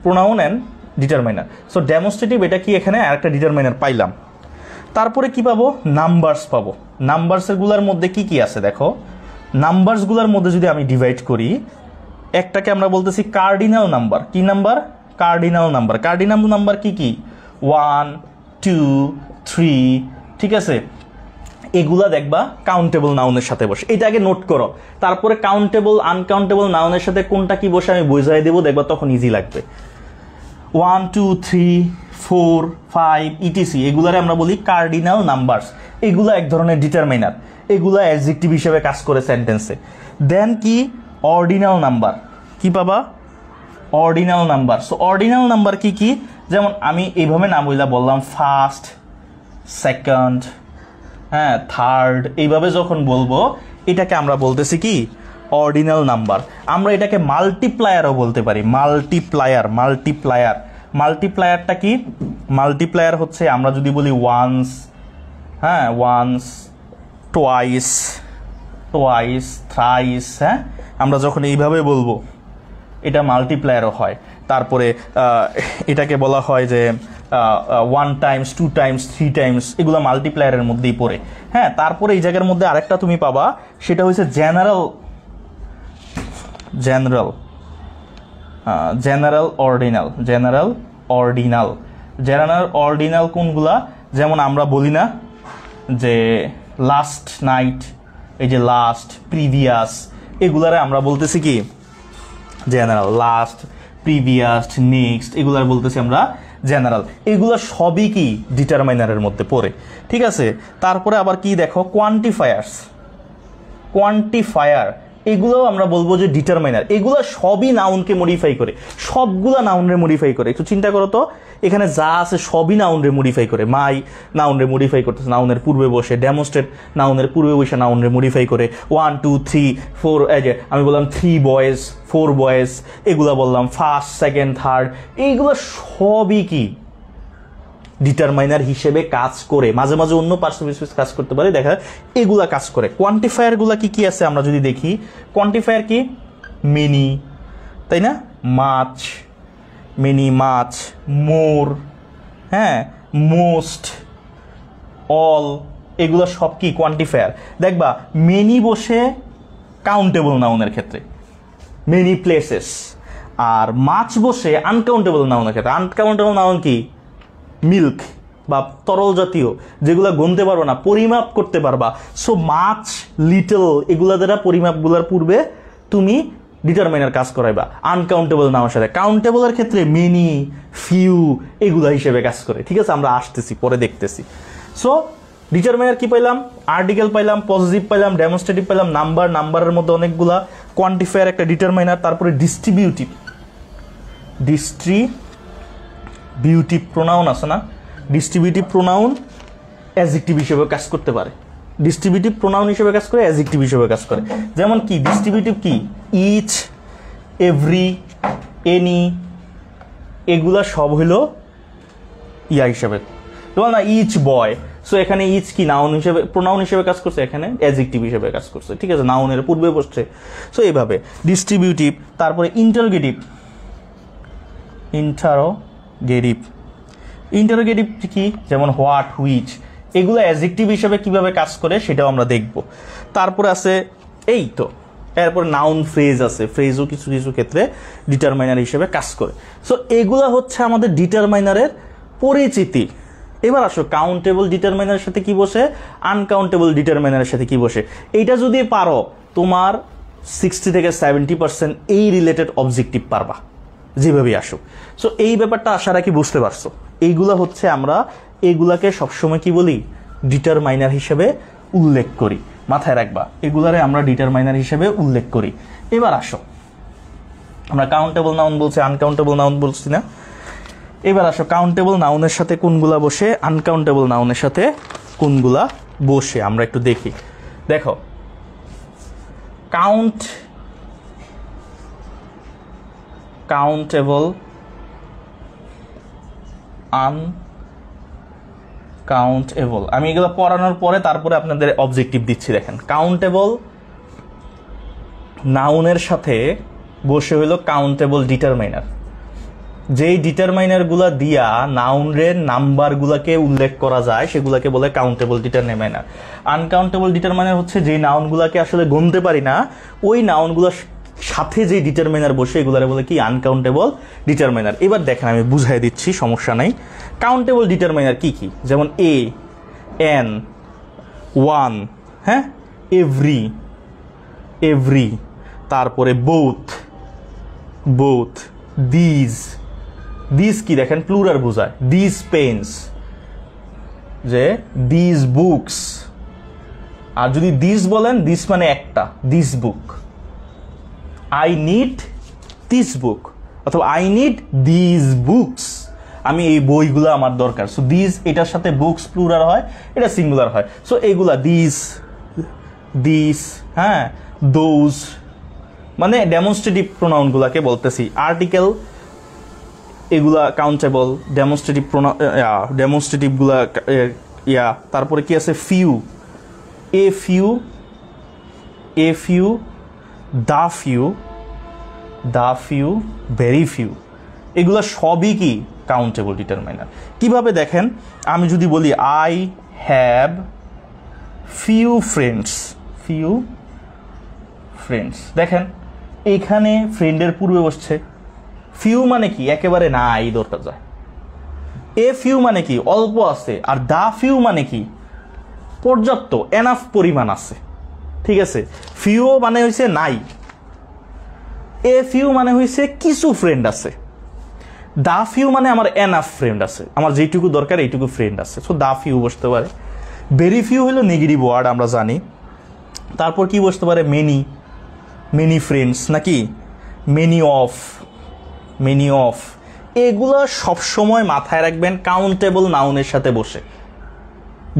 pronoun and determiner. So demonstrative এটা কি, এখানে আরেকটা determiner পাইলাম। তারপরে কি পাবো, নাম্বারস পাবো। নাম্বারসের গুলার মধ্যে কি কি আছে দেখো, নাম্বারসগুলোর মধ্যে যদি আমি ডিভাইড করি, একটাকে আমরা বলতেছি কার্ডিনাল নাম্বার। কি number, cardinal number. Cardinal number কি কি, 1 2 3, ঠিক আছে, এগুলা দেখবা কাউন্টেবল নাউনের সাথে বসে, এটা আগে নোট করো। তারপরে কাউন্টেবল আনকাউন্টেবল নাউনের সাথে কোনটা কি বসে আমি বোঝাই দেবো, দেখবা তখন ইজি লাগবে। 1 2 3 4 5 ইটিসি এগুলারে আমরা বলি কার্ডিনাল নাম্বারস। এগুলা এক ধরনের ডিটারমাইনার, এগুলা অ্যাডজেক্টিভ হিসেবে কাজ করে সেন্টেন্সে। দেন কি অর্ডিনাল নাম্বার, কি পাবা, ordinal number. So ordinal number কি কি, যেমন আমি এইভাবে নাম বললাম ফার্স্ট, সেকেন্ড, হ্যাঁ থার্ড, এইভাবে যখন বলবো এটাকে আমরা বলতেছি কি অর্ডিনাল নাম্বার। আমরা এটাকে মাল্টিপ্লায়ারও বলতে পারি, মাল্টিপ্লায়ার। মাল্টিপ্লায়ার, মাল্টিপ্লায়ারটা কি, মাল্টিপ্লায়ার হচ্ছে আমরা যদি বলি ওয়ান্স, হ্যাঁ ওয়ান্স, টোয়াইস, টোয়াইস, থ্রাইস, হ্যাঁ আমরা যখন এইভাবে বলবো এটা মাল্টিপ্লায়ারও হয়। তারপরে এটাকে বলা হয় যে 1 টাইমস 2 টাইমস 3 টাইমস, এগুলো মাল্টিপ্লায়ারের মধ্যেই পড়ে। হ্যাঁ তারপরে এই জায়গার মধ্যে আরেকটা তুমি পাবা, সেটা হচ্ছে general, general, general ordinal, general ordinal. General ordinal কোনগুলা, যেমন আমরা বলি না যে লাস্ট নাইট, এই যে লাস্ট, প্রিভিয়াস, এগুলারে আমরা বলতেছি কি জেনারেল। লাস্ট, প্রিভিয়াস, নেক্সট, এগুলার বলতেছি আমরা জেনারেল। এগুলো সবই কি ডিটারমাইনারের মধ্যে পড়ে, ঠিক আছে। তারপরে আবার কি দেখো, কোয়ান্টিফায়ার্স, কোয়ান্টিফায়ার, এগুলোও আমরা বলবো যে ডিটারমাইনার। এগুলো সবই নাউনকে মডিফাই করে, সবগুলা নাউনরে মডিফাই করে। একটু চিন্তা করো তো, এখানে যা আছে সবই নাউনরে মডিফাই করে। মাই নাউনরে মডিফাই করতেছে নাউনের পূর্বে বসে, ডেমনস্ট্রেট নাউনের পূর্বে বসে নাউনরে মডিফাই করে। 1 2 3 4, এই যে আমি বললাম 3 বয়েজ 4 বয়েজ, এগুলা বললাম ফার্স্ট, সেকেন্ড, থার্ড, এইগুলো সবই কি ডিটারমাইনার হিসেবে কাজ করে। মাঝে মাঝে অন্য পার্সোনাল কাজ করতে পারে, দেখা এগুলা কাজ করে। কোয়ান্টিফায়ারগুলা কি কি আছে আমরা যদি দেখি, কোয়ান্টিফায়ার কি মেনি, তাই না, মাচ, মেনি, মাচ, মোর, হ্যাঁ মোস্ট, অল, এগুলো সব কি কোয়ান্টিফায়ার। দেখবা মেনি বসে কাউন্টেবল নাউনের ক্ষেত্রে, মেনি প্লেসেস, আর মাছ বসে আনকাউন্টেবল নাউনের ক্ষেত্রে। আনকাউন্টেবল নাউন কি, মিল্ক বা তরল জাতীয়, যেগুলো গুনতে পারবা না, পরিমাপ করতে পারবা। সো মাছ, লিটল, এগুলা দ্বারা পরিমাপগুলোর পূর্বে তুমি ডিটারমাইনার কাজ করাইবা আনকাউন্টেবল নামের সাথে। কাউন্টেবলের ক্ষেত্রে মেনি, ফিউ, এগুলা হিসেবে কাজ করে, ঠিক আছে। আমরা আসতেছি, পরে দেখতেছি। সো ডিটারমাইনার কি পাইলাম, আর্টিকেল পাইলাম, পজিটিভ পাইলাম, ডেমনস্ট্রেটিভ পাইলাম, নাম্বার, নাম্বারের মধ্যে অনেকগুলা, কোয়ান্টিফায়ার একটা ডিটারমাইনার, তারপরে ডিস্ট্রিবিউটিভ, ডিস্ট্রিবিউটিভ প্রোনাউন আছে না, ডিস্ট্রিবিউটিভ প্রোনাউন অ্যাডজেক্টিভ হিসেবে কাজ করতে পারে। ডিস্ট্রিবিউটিভ প্রোনাউন হিসেবে কাজ করে, অ্যাডজেক্টিভ হিসেবে কাজ করে। যেমন কি ডিস্ট্রিবিউটিভ কি, ইচ, এভরি, এনি, এগুলা সব হইল ইয়া হিসেবে। তোমার না ইচ বয়, সো এখানে ইচ কি নাউন হিসেবে, প্রোনাউন হিসেবে কাজ করছে, এখানে অ্যাডজেক্টিভ হিসেবে কাজ করছে, ঠিক আছে, নাউনের পূর্বে বসছে। সো এইভাবে ডিস্ট্রিবিউটিভ। তারপরে ইন্টারোগেটিভ, ইন্টারোগেটিভ, ইন্টারোগেটিভ কি, যেমন হোয়াট, হুইচ, এগুলো অ্যাডজেক্টিভ হিসেবে কিভাবে কাজ করে সেটাও আমরা দেখব। তারপরে আছে এই তো, এরপর নাউন ফ্রেজ আছে, ফ্রেজও কিছু কিছু ক্ষেত্রে ডিটারমাইনার হিসেবে কাজ করে। সো এগুলো হচ্ছে আমাদের ডিটারমাইনারের পরিচিতি। এবার আসো কাউন্টেবল ডিটারমাইনারের সাথে কি বসে, আনকাউন্টেবল ডিটারমাইনারের সাথে কি বসে। এইটা যদি পারো তোমার 60 থেকে 70% এই রিলেটেড অবজেক্টিভ পারবা, যেভাবেই আসুক। সো এই ব্যাপারটা আশা রাখি বুঝতে পারছো। এইগুলা হচ্ছে আমরা এগুলাকে সবসময় কি বলি, ডিটারমাইনার হিসেবে উল্লেখ করি, মাথায় রাখবা, এগুলারে আমরা ডিটারমাইনার হিসেবে উল্লেখ করি। এবার আসো, আমরা কাউন্টেবল নাউন বলছি, আনকাউন্টেবল নাউন বলছি না। এবার আসো কাউন্টেবল নাউনের সাথে কোনগুলা বসে, আনকাউন্টেবল নাউনের সাথে কোনগুলা বসে আমরা একটু দেখি। দেখো কাউন্টেবল, কাউন্টেবল, আমি এগুলো পড়ানোর পরে তারপরে আপনাদের অবজেক্টিভ দিচ্ছি। দেখেন কাউন্টেবল নাউনের সাথে বসে হইল কাউন্টেবল ডিটারমাইনার। যেই ডিটারমাইনারগুলা দিয়া নাউনের নাম্বারগুলোকে উল্লেখ করা যায় সেগুলোকে বলে কাউন্টেবল ডিটারমাইনার। আনকাউন্টেবল ডিটারমাইনার হচ্ছে যেই নাউনগুলোকে আসলে গুনতে পারি না, ওই নাউনগুলোর সাথে যে ডিটারমাইনার বসে এগুলারে বলে কি আনকাউন্টেবল ডিটারমাইনার। এবার দেখেন আমি বুঝাই দিচ্ছি, সমস্যা নাই। কাউন্টেবল ডিটারমাইনার কি কি? যেমন এ, এন, ওয়ান, হ্যাঁ, এভরি, এভরি, তারপরে বোথ, বোথ, দিজ, দিজ কি দেখেন প্লুরাল বোঝায়, দিজ পেন্স, যে দিজ বুকস। আর যদি দিস বলেন, দিস মানে একটা, this book, I need this book, অথবা আই নিড দিজ বুকস, আমি এই বইগুলো আমার দরকার। সো দিস এটার সাথে বুকস প্লুরাল হয়, এটা সিঙ্গুলার হয়। সো এইগুলা দিস, দিস, হ্যাঁ, দোজ, মানে ডেমনস্ট্রেটিভ প্রোনাউনগুলোকে বলতেছি। আর্টিকেল এগুলা কাউন্টেবল, ডেমনস্ট্রেটিভ ডেমনস্ট্রেটিভগুলা ইয়া। তারপরে কি আছে? Few, a few, a few, the few, the few, very few, এগুলা সবই কি কাউন্টেবল ডিটারমাইনার। কিভাবে দেখেন, আমি যদি বলি I have few friends, few friends, দেখেন এখানে ফ্রেন্ডের পূর্বে বসছে। ফিউ মানে কি একেবারে নাই দরকার যায়। এ ফিউ মানে কি অল্প আছে, আর দা ফিউ মানে কি পর্যাপ্ত, এনাফ পরিমাণ আছে। ঠিক আছে, ফিউ মানে হইছে নাই, এ ফিউ মানে হইছে কিছু ফ্রেন্ড আছে, দা ফিউ মানে আমার এনাফ ফ্রেন্ড আছে, আমার যেটুকু দরকার এইটুকু ফ্রেন্ড আছে। সো দা ফিউ বসতে পারে। ভেরি ফিউ হলো নেগেটিভ ওয়ার্ড, আমরা জানি। তারপর কি বসতে পারে? মেনি, মেনি ফ্রেন্ডস, নাকি মেনি অফ, মেনি অফ। এগুলো সবসময় মাথায় রাখবেন কাউন্টেবল নাউনের সাথে বসে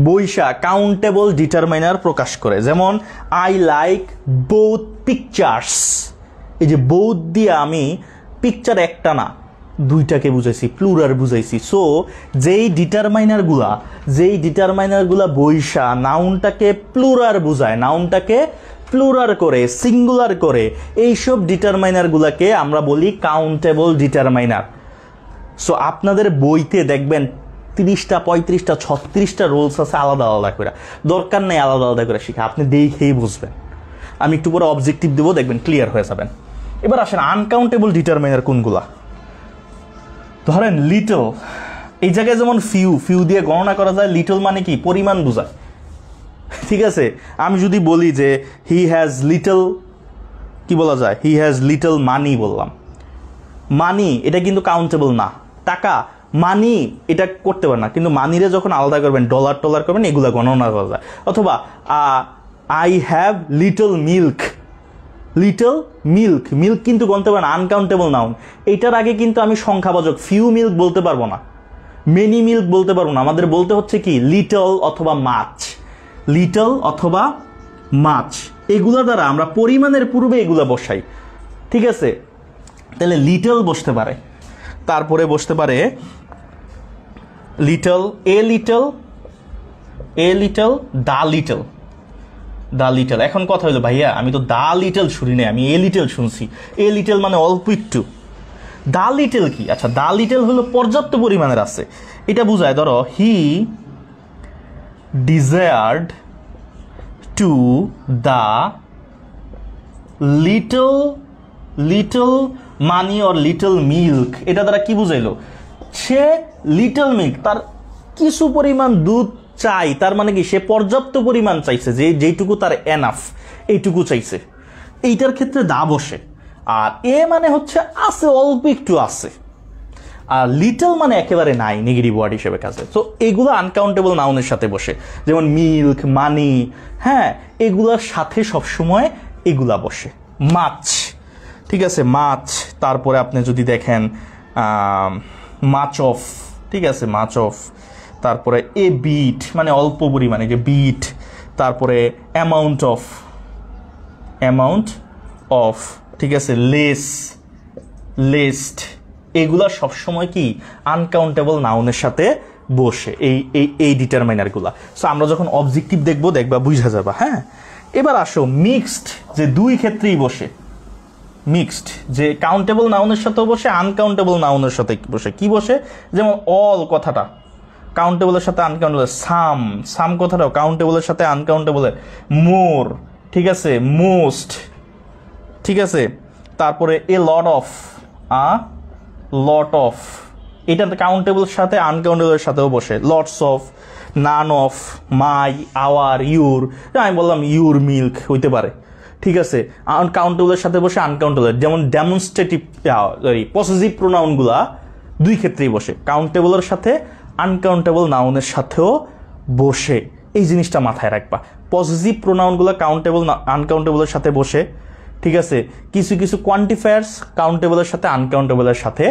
বৈশা কাউন্টেবল ডিটারমাইনার প্রকাশ করে। যেমন আই লাইক বোথ পিকচার্স, এই যে বোথ দিয়ে আমি পিকচার একটা না দুইটাকে বুঝাইছি, প্লুরাল বুঝাইছি। সো যেই ডিটারমাইনারগুলা বৈশা নাউনটাকে প্লুরাল বুঝায়, নাউনটাকে প্লুরাল করে, সিঙ্গুলার করে, এইসব ডিটারমাইনারগুলাকে আমরা বলি কাউন্টেবল ডিটারমাইনার। সো আপনাদের বইতে দেখবেন 30টা 35টা 36টা রুলস আছে আলাদা আলাদা করে, দরকার নেই আলাদা আলাদা করে শিখা, আপনি দেখেই বুঝবেন। আমি একটু পরে অবজেক্টিভ দেবো, দেখবেন ক্লিয়ার হয়ে যাবেন। এবার আসেন আনকাউন্টেবল ডিটারমাইনার কোনগুলা। ধরেন লিটল, এই জায়গায় যেমন ফিউ, ফিউ দিয়ে গণনা করা যায়। লিটল মানে কি পরিমাণ বোঝায়। ঠিক আছে, আমি যদি বলি যে হি হ্যাজ লিটল, কি বলা যায়? হি হ্যাজ লিটল মানি বললাম। মানি এটা কিন্তু কাউন্টেবল না, টাকা মানি এটা করতে পারে না, কিন্তু মানিরে যখন আলাদা করবেন, ডলার টলার করবেন, এগুলা গণনা করা যায়। অথবা I have little milk, little milk, milk কিন্তু গণতে পারে না, আনকাউন্টেবল নাউন। এটার আগে কিন্তু আমি সংখ্যাবাচক ফিউ মিল্ক বলতে পারবো না, মেনি মিল্ক বলতে পারবো না। আমাদের বলতে হচ্ছে কি লিটল অথবা মাছ, লিটল অথবা মাছ, এগুলা দ্বারা আমরা পরিমাণের পূর্বে এগুলা বসাই। ঠিক আছে, তাহলে লিটল বসতে পারে। তারপরে বসতে পারে little, a little, a little, the little, the little. এখন কথা হলো ভাইয়া আমি তো দা লিটল শুনি নাই, আমি এ লিটল শুনছি। এ লিটল মানে অল্প একটু। দা লিটল কি? আচ্ছা, দা লিটল হলো পর্যাপ্ত পরিমাণের আছে, এটা বুঝায়। ধরো he desired to the little, little money or little milk, এটা দ্বারা কি বুঝাইলো? সে লিটল মিল্ক, তার কিছু পরিমাণ দুধ চাই, তার মানে কি সে পর্যাপ্ত পরিমাণ চাইছে, যে যেইটুকু তার এনাফ এইটুকু চাইছে। এইটার ক্ষেত্রে দা বসে। আর এ মানে হচ্ছে আছে, অল্প একটু আছে। আর লিটল মানে একেবারে নাই, নেগেটিভ ওয়ার্ড হিসেবে কাজে। তো এগুলো আনকাউন্টেবল নাউনের সাথে বসে, যেমন মিল্ক, মানি, হ্যাঁ, এগুলোর সাথে সবসময় এগুলা বসে। মাছ, ঠিক আছে, মাছ। তারপরে আপনি যদি দেখেন মাচ অফ, ঠিক আছে, মাচ অফ। তারপরে এ বিট মানে অল্প পরিমাণে, যে বিট। তারপরে অ্যামাউন্ট অফ, অ্যামাউন্ট অফ, ঠিক আছে, লেস, লেস্ট। এগুলা সবসময় কি আনকাউন্টেবল নাউনের সাথে বসে এই এই এই ডিটারমাইনারগুলা। সো আমরা যখন অবজেক্টিভ দেখবা বুঝা যাবা। হ্যাঁ, এবার আসো মিক্সড, যে দুই ক্ষেত্রেই বসে। মিক্সড যে কাউন্টেবল নাউনের সাথেও বসে, আনকাউন্টেবল নাউনের সাথে বসে। কি বসে? যেমন অল কথাটা কাউন্টেবলের সাথে আনকাউন্টেবল, সাম কথাটাও কাউন্টেবলের সাথে আনকাউন্টেবলের, মোর, ঠিক আছে, মোস্ট, ঠিক আছে, তারপরে এ লট অফ, এটা কাউন্টেবলের সাথে আনকাউন্টেবলের সাথেও বসে। Lots of, none of, my, our, your, আমি বললাম ইউর মিল্ক হইতে পারে, ঠিক আছে, আনকাউন্টেবলের সাথে বসে আনকাউন্টেবল। যেমন ডেমনস্ট্রেটিভ পসেসিভ প্রোনাউনগুলা দুই ক্ষেত্রেই বসে, কাউন্টেবলের সাথে আনকাউন্টেবল নাউনের সাথেও বসে। এই জিনিসটা মাথায় রাখবা। পসেসিভ প্রোনাউনগুলো কাউন্টেবল আনকাউন্টেবলের সাথে বসে, ঠিক আছে। কিছু কিছু কোয়ান্টিফায়ার্স কাউন্টেবলের সাথে আনকাউন্টেবলের সাথে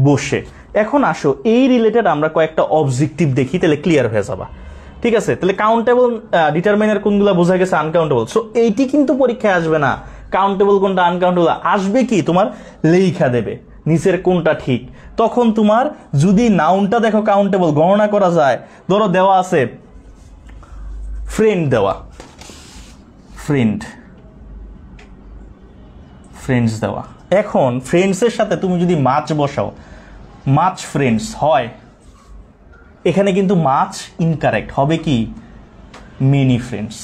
বসে। এখন আসো এই রিলেটেড আমরা কয়েকটা অবজেক্টিভ দেখি, তাহলে ক্লিয়ার হয়ে যাবা, ঠিক আছে। তাহলে কাউন্টেবল ডিটারমাইনার কোনগুলো বোঝা গেছে, আনকাউন্টেবল। সো এইটি কিন্তু পরীক্ষায় আসবে না কাউন্টেবল কোনটা আনকাউন্টেবল, আসবে কি তোমার লেখা দেবে নিচের কোনটা ঠিক। তখন তোমার যদি নাউনটা দেখো কাউন্টেবল গণনা করা যায়, ধরো দেওয়া আছে ফ্রেন্ড, দেওয়া ফ্রেন্ডস দেওয়া। এখন ফ্রেন্ডসের সাথে তুমি যদি মাছ বসাও, মাছ ফ্রেন্ডস হয়, এখানে কিন্তু মাছ ইনকারেক্ট হবে, কি মেনি ফ্রেন্ডস।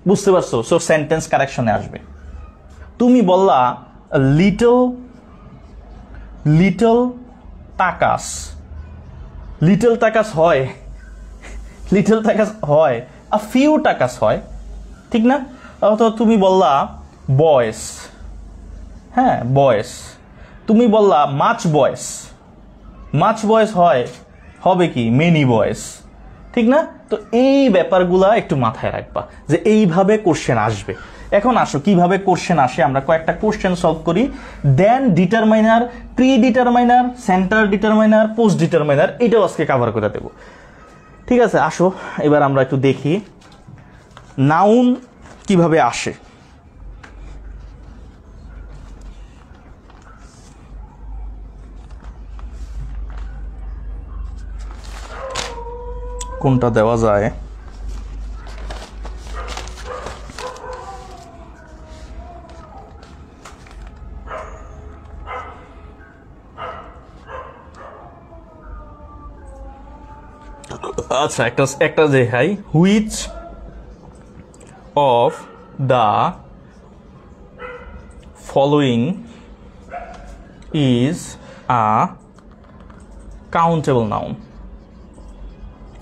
বুঝতে পারছো? সো সেন্টেন্স কারেকশনে আসবে। তুমি বললা লিটল টাকাস, লিটল টাকাস হয়, আ ফিউ টাকাস হয়, ঠিক না? অথবা তুমি বললা বয়েস, হ্যাঁ বয়েস, তুমি বললা মাছ বয়েস হয়, হবে কি মেনি বয়েস, ঠিক না? তো এই ব্যাপারগুলা একটু মাথায় রাখবা যে এইভাবে কোশ্চেন আসবে। এখন আসো কিভাবে কোশ্চেন আসে, আমরা কয়েকটা কোশ্চেন সলভ করি। Then determiner, pre determiner, centre determiner, post determiner, এটাও আজকে কভার করে দেব, ঠিক আছে। আসো এবার আমরা একটু দেখি নাউন কিভাবে আসে। কোনটা দেওয়া যায়? আচ্ছা একটা দেখাই, which of the following is a countable noun.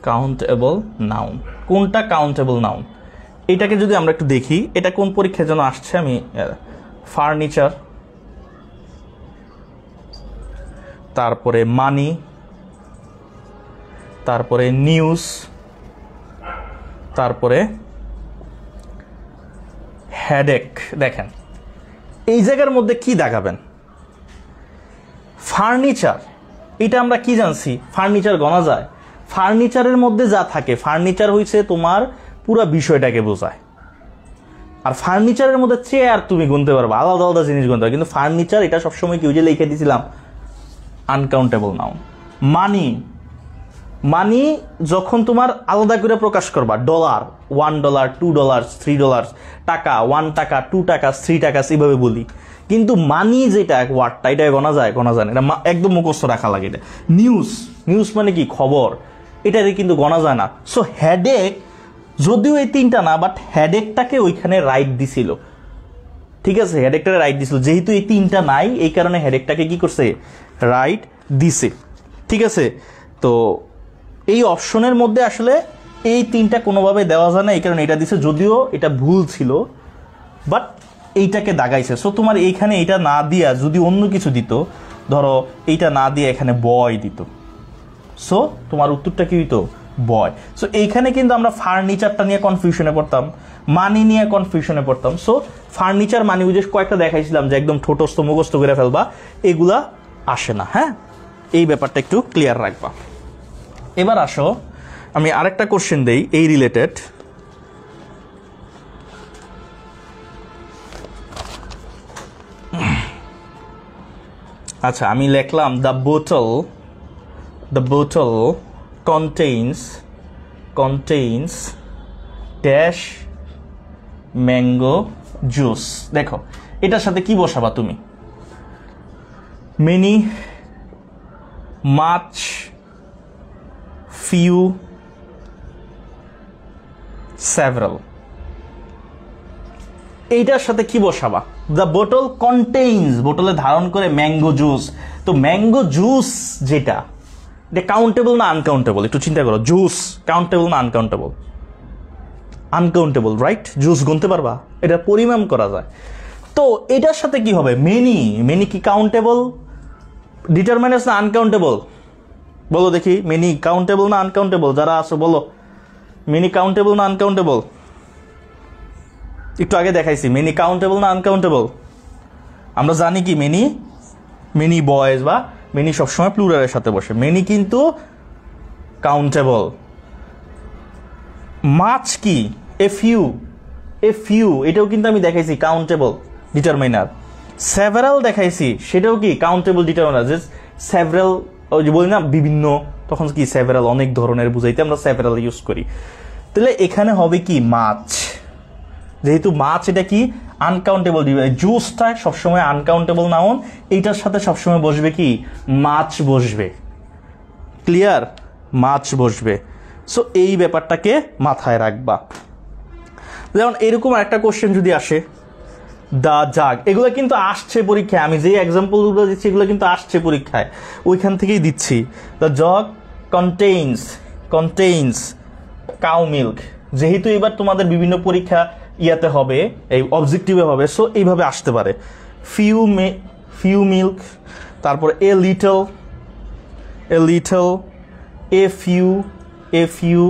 Countable noun কোনটা? Countable noun. এটাকে যদি আমরা একটু দেখি, এটা কোন পরীক্ষার জন্য আসছে, আমি ফার্নিচার, তারপরে মানি, তারপরে নিউজ, তারপরে হেডেক। দেখেন এই জায়গার মধ্যে কি দেখাবেন? ফার্নিচার, এটা আমরা কি জানছি? ফার্নিচার গণা যায়। ফার্নিচারের মধ্যে যা থাকে, ফার্নিচার হইছে তোমার পুরো বিষয়টাকে বোঝায়। আর ফার্নিচারের মধ্যে চেয়ার তুমি গুনতে পারবে, আলাদা আলাদা জিনিস গুনতে পারবে, কিন্তু ফার্নিচার এটা সবসময় কি, ওই যে লিখে দিয়েছিলাম আনকাউন্টেবল নাউন। মানি যখন তোমার আলাদা করে প্রকাশ করবা, ডলার, $1, $2, $3, টাকা, 1 টাকা, 2 টাকা, 3 টাকা, এইভাবে বলি। কিন্তু মানি যেটা ওয়ার্ডটা, এটা গণা যায় না, এটা একদম মুখস্থ রাখা লাগে। এটা নিউজ মানে কি, খবর, এটারে কিন্তু গণা যায় না। সো হেডেক, যদিও এই তিনটা না, বাট হেডেকটাকে ওইখানে রাইট দিছিল, ঠিক আছে, হেডেকটাকে রাইট দিছিল। যেহেতু এই তিনটা নাই, এই কারণে হেডেকটাকে কি করছে, রাইট দিছে, ঠিক আছে। তো এই অপশনের মধ্যে আসলে এই তিনটা কোনোভাবে দেওয়া যায় না, এই কারণে এটা দিছে, যদিও এটা ভুল ছিল, বাট এইটাকে দাগাইছে। সো তোমার এইখানে এটা না দিয়া যদি অন্য কিছু দিত, ধরো এইটা না দিয়ে এখানে বয় দিত, সো তোমার উত্তরটা কি হইতো, বয়। সো এইখানে কিন্তু আমরা ফার্নিচারটা নিয়ে কনফিউশনে পড়তাম, মানি নিয়ে কনফিউশনে পড়তাম। সো ফার্নিচার মানি বুঝে কয়েকটা দেখাইছিলাম যে একদম ঠোঁটস্থ মুখস্থ করে ফেলবা, এগুলা আসে না। হ্যাঁ, এই ব্যাপারটা একটু ক্লিয়ার রাখবা। এবার আসো আমি আরেকটা কোশ্চেন দেই এই রিলেটেড। আচ্ছা আমি লিখলাম দ্য বোতল contains ড্যাশ ম্যাঙ্গো জুস। দেখো এটার সাথে কি বসাবা তুমি? Many, much, few, several. এইটার সাথে কি বসাবা? দ্য বোটল কন্টেইনস, বোতলে ধারণ করে ম্যাঙ্গো জুস। তো ম্যাঙ্গো জুস যেটা, এটা কাউন্টেবল না আনকাউন্টেবল? একটু চিন্তা করো। জুস কাউন্টেবল না আনকাউন্টেবল? Uncountable, right? জুস গুনতে পারবা, এটা পরিমাণ করা যায়। তো এটার সাথে কি হবে? মেনি। মেনি কি কাউন্টেবল, ডিটারমাইনার্স না আনকাউন্টেবল? বলো দেখি, মেনি কাউন্টেবল না আনকাউন্টেবল? যারা আছো বলো, মেনি কাউন্টেবল না আনকাউন্টেবল? একটু আগে দেখাইছি মেনি কাউন্টেবল না আনকাউন্টেবল। আমরা জানি কি মেনি বয়েজ বা মেনি সবসময় প্লুরালের সাথে বসে, মেনি কিন্তু কাউন্টেবল। মাছ কি? এ ফিউ, এটাও কিন্তু আমি দেখাইছি কাউন্টেবল ডিটারমাইনার। সেভারাল দেখাইছি, সেটাও কি কাউন্টেবল ডিটারমাইনার। যে সেভারাল, ওই যে বলি না বিভিন্ন, তখন কি সেভারাল অনেক ধরনের বুঝাইতে আমরা সেভারাল ইউজ করি। তাহলে এখানে হবে কি? মাছ। যেহেতু মাছ এটা কি আনকাউন্টেবল, জুসটা সবসময় আনকাউন্টেবল নাউন, এইটার সাথে সবসময় বসবে কি? মাছ বসবে। ক্লিয়ার? মাছ বসবে। সো এই ব্যাপারটাকে মাথায় রাখবা। যেমন এরকম একটা কোশ্চেন যদি আসে, দ্য জাগ, এগুলো কিন্তু আসছে পরীক্ষায়। আমি যে এক্সাম্পলগুলো দিচ্ছি এগুলো কিন্তু আসছে পরীক্ষায়, ওইখান থেকেই দিচ্ছি। The jug contains cow milk. যেহেতু এবার তোমাদের বিভিন্ন পরীক্ষা ইয়াতে হবে, এই অবজেক্টিভে হবে, সো এইভাবে আসতে পারে। ফিউ মিল্ক, তারপর এ লিটল, এ ফিউ,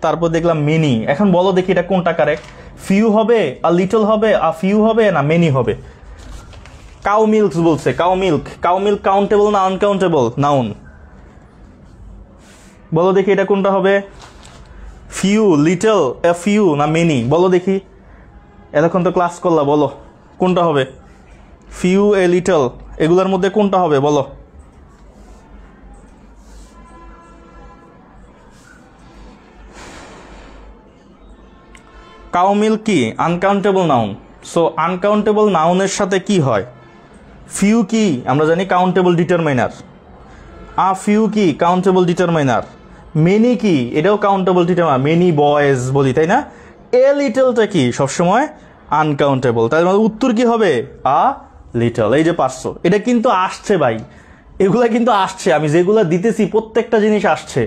তারপর দেখলাম মেনি। এখন বলো দেখি এটা কোনটা কারেক্ট? ফিউ হবে, আর লিটল হবে, আর ফিউ হবে, না মেনি হবে? কাউ মিল্ক বলছে, কাউ মিল্ক কাউন্টেবল না আনকাউন্টেবল নাউন? বলো দেখি এটা কোনটা হবে? ফিউ, লিটল, এ ফিউ, না মেনি? বলো দেখি, এতক্ষণ তো ক্লাস করলা, বলো কোনটা হবে? ফিউ, এ লিটল, এগুলোর মধ্যে কোনটা হবে বলো? কাউ মিল্ক কি আনকাউন্টেবল নাউন। সো আনকাউন্টেবল নাউনের সাথে কি হয়? ফিউ কি আমরা জানি কাউন্টেবল ডিটারমাইনার, আ ফিউ কি কাউন্টেবল ডিটারমাইনার, মেনি কি এটাও কাউন্টেবল ডিটারমাইনার, মেনি বয়েজ বলি তাই না? এ লিটলটা কি সবসময় আনকাউন্টেবল। তাই মানে উত্তর কি হবে? A little. এই যে পারছো, এটা কিন্তু আসছে ভাই, এগুলা কিন্তু আসছে। আমি যেগুলা দিতেছি প্রত্যেকটা জিনিস আসছে,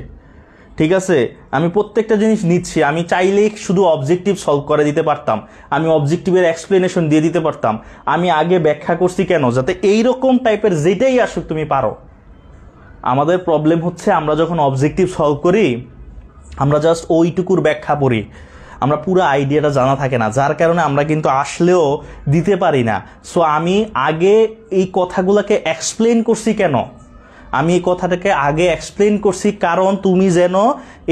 ঠিক আছে? আমি প্রত্যেকটা জিনিস নিচ্ছি। আমি চাইলেই শুধু অবজেক্টিভ সলভ করে দিতে পারতাম, আমি অবজেক্টিভের এক্সপ্লেনেশন দিয়ে দিতে পারতাম। আমি আগে ব্যাখ্যা করছি কেন? যাতে এইরকম টাইপের যেটাই আসুক তুমি পারো। আমাদের প্রবলেম হচ্ছে আমরা যখন অবজেক্টিভ সলভ করি আমরা জাস্ট ওইটুকুর ব্যাখ্যা পড়ি, আমরা পুরো আইডিয়াটা জানা থাকে না, যার কারণে আমরা কিন্তু আসলেও দিতে পারি না। সো আমি আগে এই কথাগুলোকে এক্সপ্লেন করছি কেন? আমি এই কথাটাকে আগে এক্সপ্লেন করছি কারণ তুমি যেন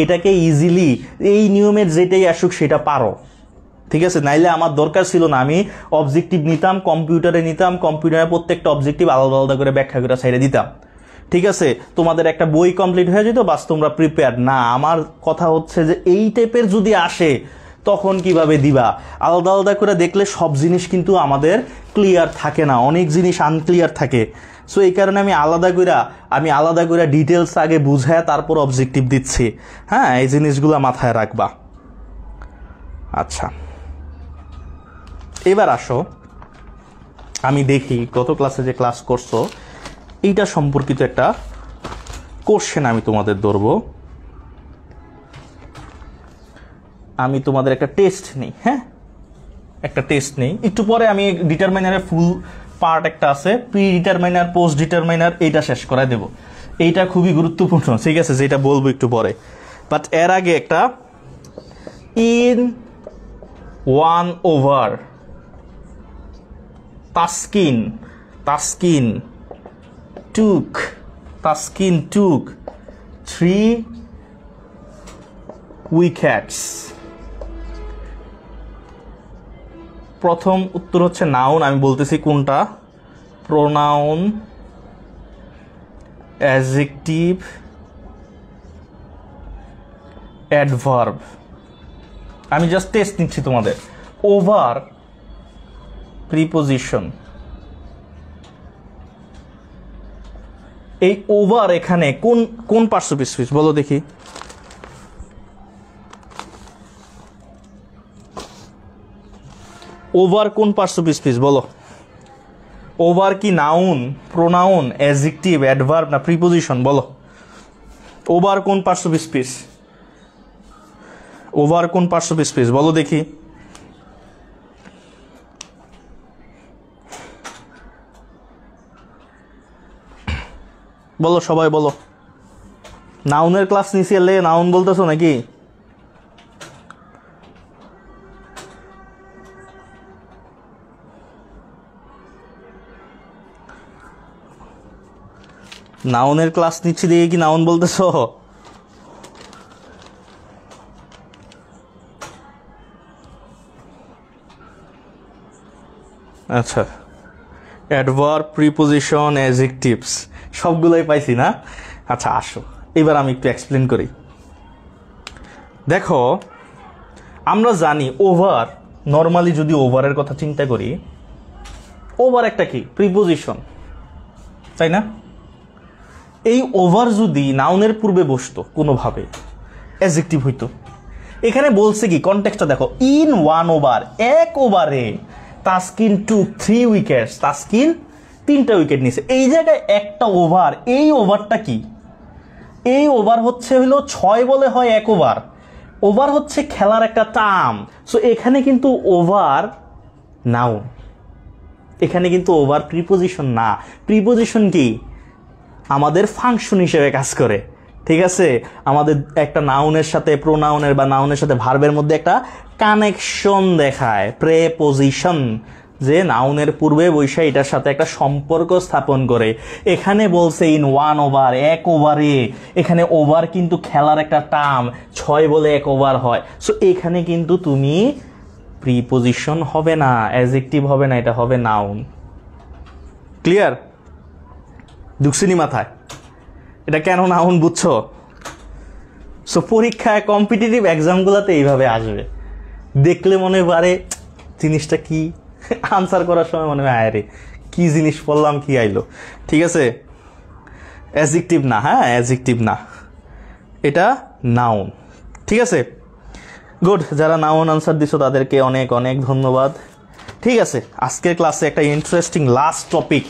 এটাকে ইজিলি এই নিয়মের যেটাই আসুক সেটা পারো, ঠিক আছে? নাইলে আমার দরকার ছিল না আমি অবজেক্টিভ নিতাম, কম্পিউটারে নিতাম, কম্পিউটারে প্রত্যেকটা অবজেক্টিভ আলাদা আলাদা করে ব্যাখ্যা করে ছেড়ে দিতাম, ঠিক আছে? তোমাদের একটা বই কমপ্লিট হয়ে যেত, বাস তোমরা প্রিপেয়ার না। আমার কথা হচ্ছে যে এই টাইপের যদি আসে তখন কিভাবে দিবা? আলাদা আলাদা করে দেখলে সব জিনিস কিন্তু আমাদের ক্লিয়ার থাকে না, অনেক জিনিস আনক্লিয়ার থাকে। সো এই কারণে আমি আলাদা করে ডিটেলস আগে বুঝায় তারপর অবজেক্টিভ দিচ্ছি। হ্যাঁ, এই জিনিসগুলো মাথায় রাখবা। আচ্ছা, এবার আসো, আমি দেখি গত ক্লাসে যে ক্লাস করছো এইটা সম্পর্কিত একটা কোশ্চেন আমি তোমাদের ধরবো। আমি তোমাদের একটা টেস্ট নেই, হ্যাঁ একটা টেস্ট নেই, একটু পরে আমি ডিটারমাইনারের ফুল পার্ট একটা আছে, প্রি ডিটারমাইনার, পোস্ট ডিটারমাইনার, এইটা শেষ করে দেব। এইটা খুবই গুরুত্বপূর্ণ, ঠিক আছে, যেটা বলবো একটু পরে। বাট এর আগে একটা ইন 1/, তাসকিন took 3 উইকেটস। প্রথম উত্তর হচ্ছে নাউন, আমি বলতেছি কোনটা, প্রোনাউন, অ্যাডজেক্টিভ, অ্যাডভার্ব, আমি জাস্ট টেস্ট নিচ্ছি তোমাদের। ওভার প্রিপোজিশন, এই ওভার এখানে কোন কোন পার্টস অফ স্পিচ বলো দেখি? ওভার কোন পার্টস অফ স্পিচ বলো? ওভার কি নাউন, প্রোনাউন, অ্যাডজেক্টিভ, অ্যাডভার্ব না প্রিপোজিশন? বলো ওভার কোন পার্টস অফ স্পিচ? ওভার কোন পার্টস অফ স্পিচ বলো দেখি? বলো সবাই বলো। নাউনের ক্লাস নিচে এলে নাউন বলতেছো নাকি? নাউনের ক্লাস নিচ্ছি দিয়ে কি নাউন বলতেছো? আচ্ছা, অ্যাডভার্ব, প্রিপোজিশন, অ্যাডজেক্টিভস সবগুলোই পাইছি না? আচ্ছা আসো এবার আমি একটু এক্সপ্লেন করি। দেখো আমরা জানি ওভার, নর্মালি যদি ওভারের কথা চিন্তা করি, ওভার একটা কি প্রিপোজিশন, তাই না? এই ওভার যদি নাউনের পূর্বে বসতো কোনোভাবে, অ্যাডজেক্টিভ হইতো। এখানে বলছে কি, কনটেক্সটটা দেখো, ইন ওয়ান ওভার, এক ওভারে তাসকিন টুক 3 উইকেটস, তাসকিন 3টা উইকেট নিছে। এই জায়গায় একটা ওভার, এই ওভারটা কি? এই ওভার হচ্ছে হলো 6 বলে হয় 1 ওভার। ওভার হচ্ছে খেলার একটা টার্ম। সো এখানে কিন্তু ওভার নাউন, এখানে কিন্তু ওভার প্রিপোজিশন না। প্রিপোজিশন কি? আমাদের ফাংশন হিসেবে কাজ করে, ঠিক আছে? আমাদের একটা নাউনের সাথে প্রোনাউনের বা নাউনের সাথে ভার্বের মধ্যে একটা কানেকশন দেখায়, প্রেপোজিশন, যে নাউনের পূর্বে বৈশা এটার সাথে একটা সম্পর্ক স্থাপন করে। এখানে বলছে ইন ওয়ান ওভার, 1 ওভারে। এখানে ওভার কিন্তু খেলার একটা টার্ম, 6 বলে 1 ওভার হয়। সো এখানে কিন্তু তুমি প্রিপোজিশন হবে না, অ্যাডজেক্টিভ হবে না, এটা হবে নাউন। ক্লিয়ার? ঢুকছিনি মাথায়? এটা কেন নাউন বুঝছো? সো পরীক্ষায় কম্পিটিটিভ এক্সামগুলোতে এইভাবে আসবে, দেখলে মনে পারে জিনিসটা কি, আনসার করার সময় মনে হয় আরে কি জিনিস পড়লাম, কি আইলো। ঠিক আছে, অ্যাডজেক্টিভ না, হ্যাঁ অ্যাডজেক্টিভ না, এটা নাউন। ঠিক আছে, গুড। যারা নাউন আনসার দিছো তাদেরকে অনেক অনেক ধন্যবাদ। ঠিক আছে, আজকের ক্লাসে একটা ইন্টারেস্টিং লাস্ট টপিক,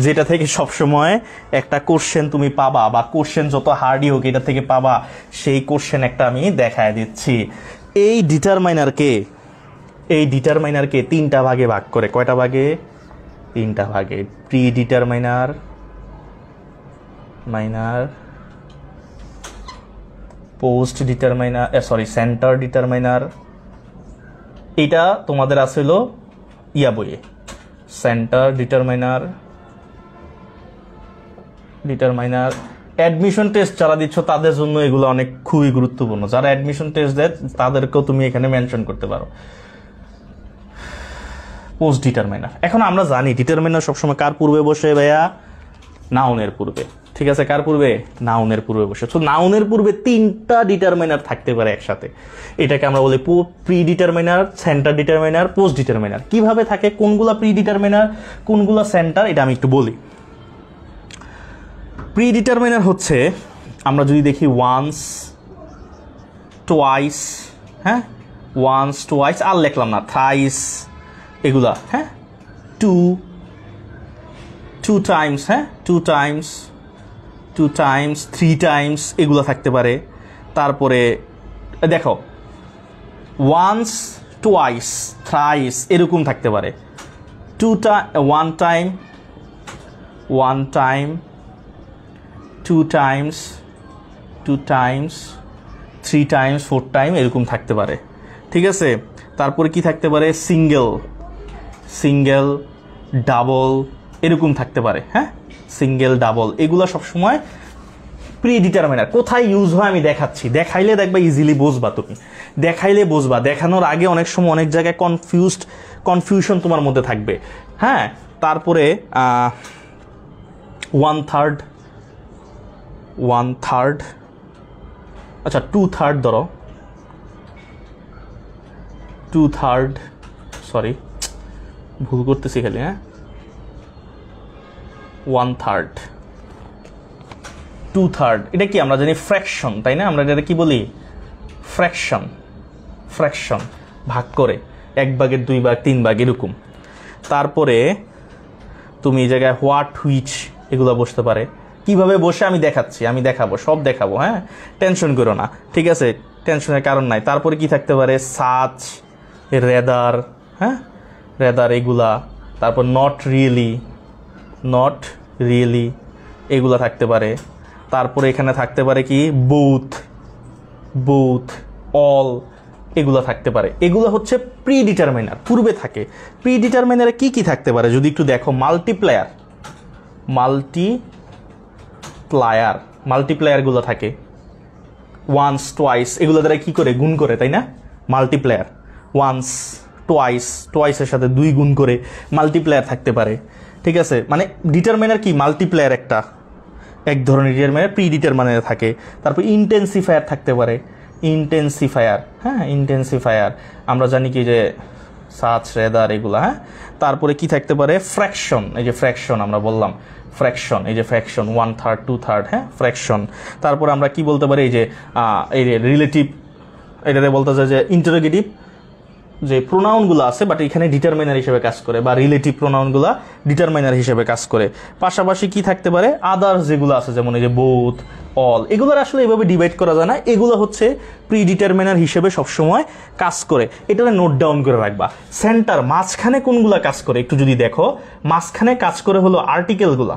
যেটা থেকে সবসময় একটা কোশ্চেন তুমি পাবা, বা কোশ্চেন যত হার্ডই হোক এটা থেকে পাবা, সেই কোশ্চেন একটা আমি দেখায় দিচ্ছি। এই ডিটারমাইনারকে 3টা ভাগে ভাগ করে, কয়টা ভাগে? 3টা ভাগে। Pre determiner, post determiner, centre determiner. এটা তোমাদের আসলে ইয়া বইয়ে, সেন্টার ডিটারমাইনার। অ্যাডমিশন টেস্ট যারা দিচ্ছ তাদের জন্য এগুলো অনেক খুবই গুরুত্বপূর্ণ। যারা অ্যাডমিশন টেস্ট দেয় তাদেরকেও তুমি এখানে মেনশন করতে পারো। পোস্ট ডিটারমাইনার, এখন আমরা জানি ডিটারমাইনার সবসময় কার পূর্বে বসে ভাইয়া? নাউনের পূর্বে। ঠিক আছে, কার পূর্বে? নাউনের পূর্বে বসে। তো নাউনের পূর্বে 3টা ডিটারমাইনার থাকতে পারে একসাথে। এটাকে আমরা বলি pre determiner, centre determiner, post determiner. কিভাবে থাকে, কোনগুলা প্রি ডিটারমাইনার, কোনগুলা সেন্টার, এটা আমি একটু বলি। প্রি ডিটারমাইনার হচ্ছে, আমরা যদি দেখি ওয়ান্স, টোয়াইস, হ্যাঁ ওয়ান্স টোয়াইস, আর লিখলাম না, থ্রাইস, এগুলা, হ্যাঁ টু টাইমস, হ্যাঁ টু টাইমস, 3 টাইমস, এগুলো থাকতে পারে। তারপরে দেখো ওয়ান্স, টোয়াইস, থ্রাইস, এরকম থাকতে পারে। One time, 2 Times, 3 Times, 4 time, এরকম থাকতে পারে। ঠিক আছে, তারপরে কি থাকতে পারে? সিঙ্গেল, ডাবল, এরকম থাকতে পারে। হ্যাঁ, সিঙ্গেল, ডাবল, এগুলো সবসময় প্রি ডিটারমাইনার। কোথায় ইউজ হয় আমি দেখাচ্ছি, দেখাইলে দেখবা ইজিলি বুঝবা, তুমি দেখাইলে বুঝবা। দেখানোর আগে অনেক সময় অনেক জায়গায় কনফিউশন তোমার মধ্যে থাকবে। হ্যাঁ, তারপরে 1/3, আচ্ছা 2/3 ধরো, 2/3, সরি ভুল করতেছি খালি, হ্যাঁ 1/3, 2/3, এটা কি আমরা জানি ফ্র্যাকশন, তাই না? আমরা এটা কি বলি? ফ্র্যাকশন, ফ্র্যাকশন, ভাগ করে 1 ভাগের 2 ভাগ 3 ভাগ এরকম। তারপরে তুমি এই জায়গায় হোয়াট, হুইচ এগুলো বসতে পারে। কিভাবে বসে আমি দেখাচ্ছি, আমি দেখাবো, সব দেখাবো, হ্যাঁ টেনশন করো না, ঠিক আছে, টেনশনের কারণ নাই। তারপরে কি থাকতে পারে? সাচ, রেদার, হ্যাঁ রেদার এগুলা। তারপর নট রিয়েলি, নট রিয়েলি এগুলা থাকতে পারে। তারপরে এখানে থাকতে পারে কি? বুথ, বুথ, অল এগুলো থাকতে পারে। এগুলো হচ্ছে প্রি ডিটারমাইনার, পূর্বে থাকে। প্রি ডিটারমাইনারে কি কি থাকতে পারে যদি একটু দেখো? মাল্টিপ্লায়ার, মাল্টিপ্লায়ার, মাল্টিপ্লায়ারগুলো থাকে। ওয়ান্স, টোয়াইস এগুলো দ্বারা কি করে? গুণ করে, তাই না? মাল্টিপ্লায়ার, ওয়ান্স, টোয়াইস, টোয়াইসের সাথে 2 গুণ করে মাল্টিপ্লায়ার থাকতে পারে, ঠিক আছে? মানে ডিটারমাইনার কি? মাল্টিপ্লায়ার একটা, এক ধরনের ডিটারমাইনার প্রি ডিটারমাইনারে থাকে। তারপর ইন্টেন্সিফায়ার থাকতে পারে, ইন্টেন্সিফায়ার, হ্যাঁ ইন্টেন্সিফায়ার আমরা জানি কি যে সাচ, রেদার এগুলা, হ্যাঁ। তারপরে কি থাকতে পারে? ফ্র্যাকশন, এই যে ফ্র্যাকশন আমরা বললাম, ফ্র্যাকশন, এই যে ফ্র্যাকশন 1/3, 2/3, হ্যাঁ ফ্র্যাকশন। তারপর আমরা কি বলতে পারি? এই যে রিলেটিভ, এটাতে বলতে চাই যে ইন্টারোগেটিভ যে প্রোনাউনগুলো আছে, বাট এখানে ডিটারমাইনার হিসেবে কাজ করে, বা রিলেটিভ প্রোনাউনগুলো ডিটারমাইনার হিসেবে কাজ করে। পাশাপাশি কি থাকতে পারে? আদার্স যেগুলো আছে, যেমন এই যে বোথ, অল, এগুলোর আসলে এভাবে ডিভাইড করা যায় না, এগুলো হচ্ছে প্রি ডিটারমাইনার হিসেবে সবসময় কাজ করে। এটাকে নোট ডাউন করে রাখবা। সেন্টার, মাঝখানে কোনগুলা কাজ করে একটু যদি দেখো, মাঝখানে কাজ করে হলো আর্টিকেলগুলা,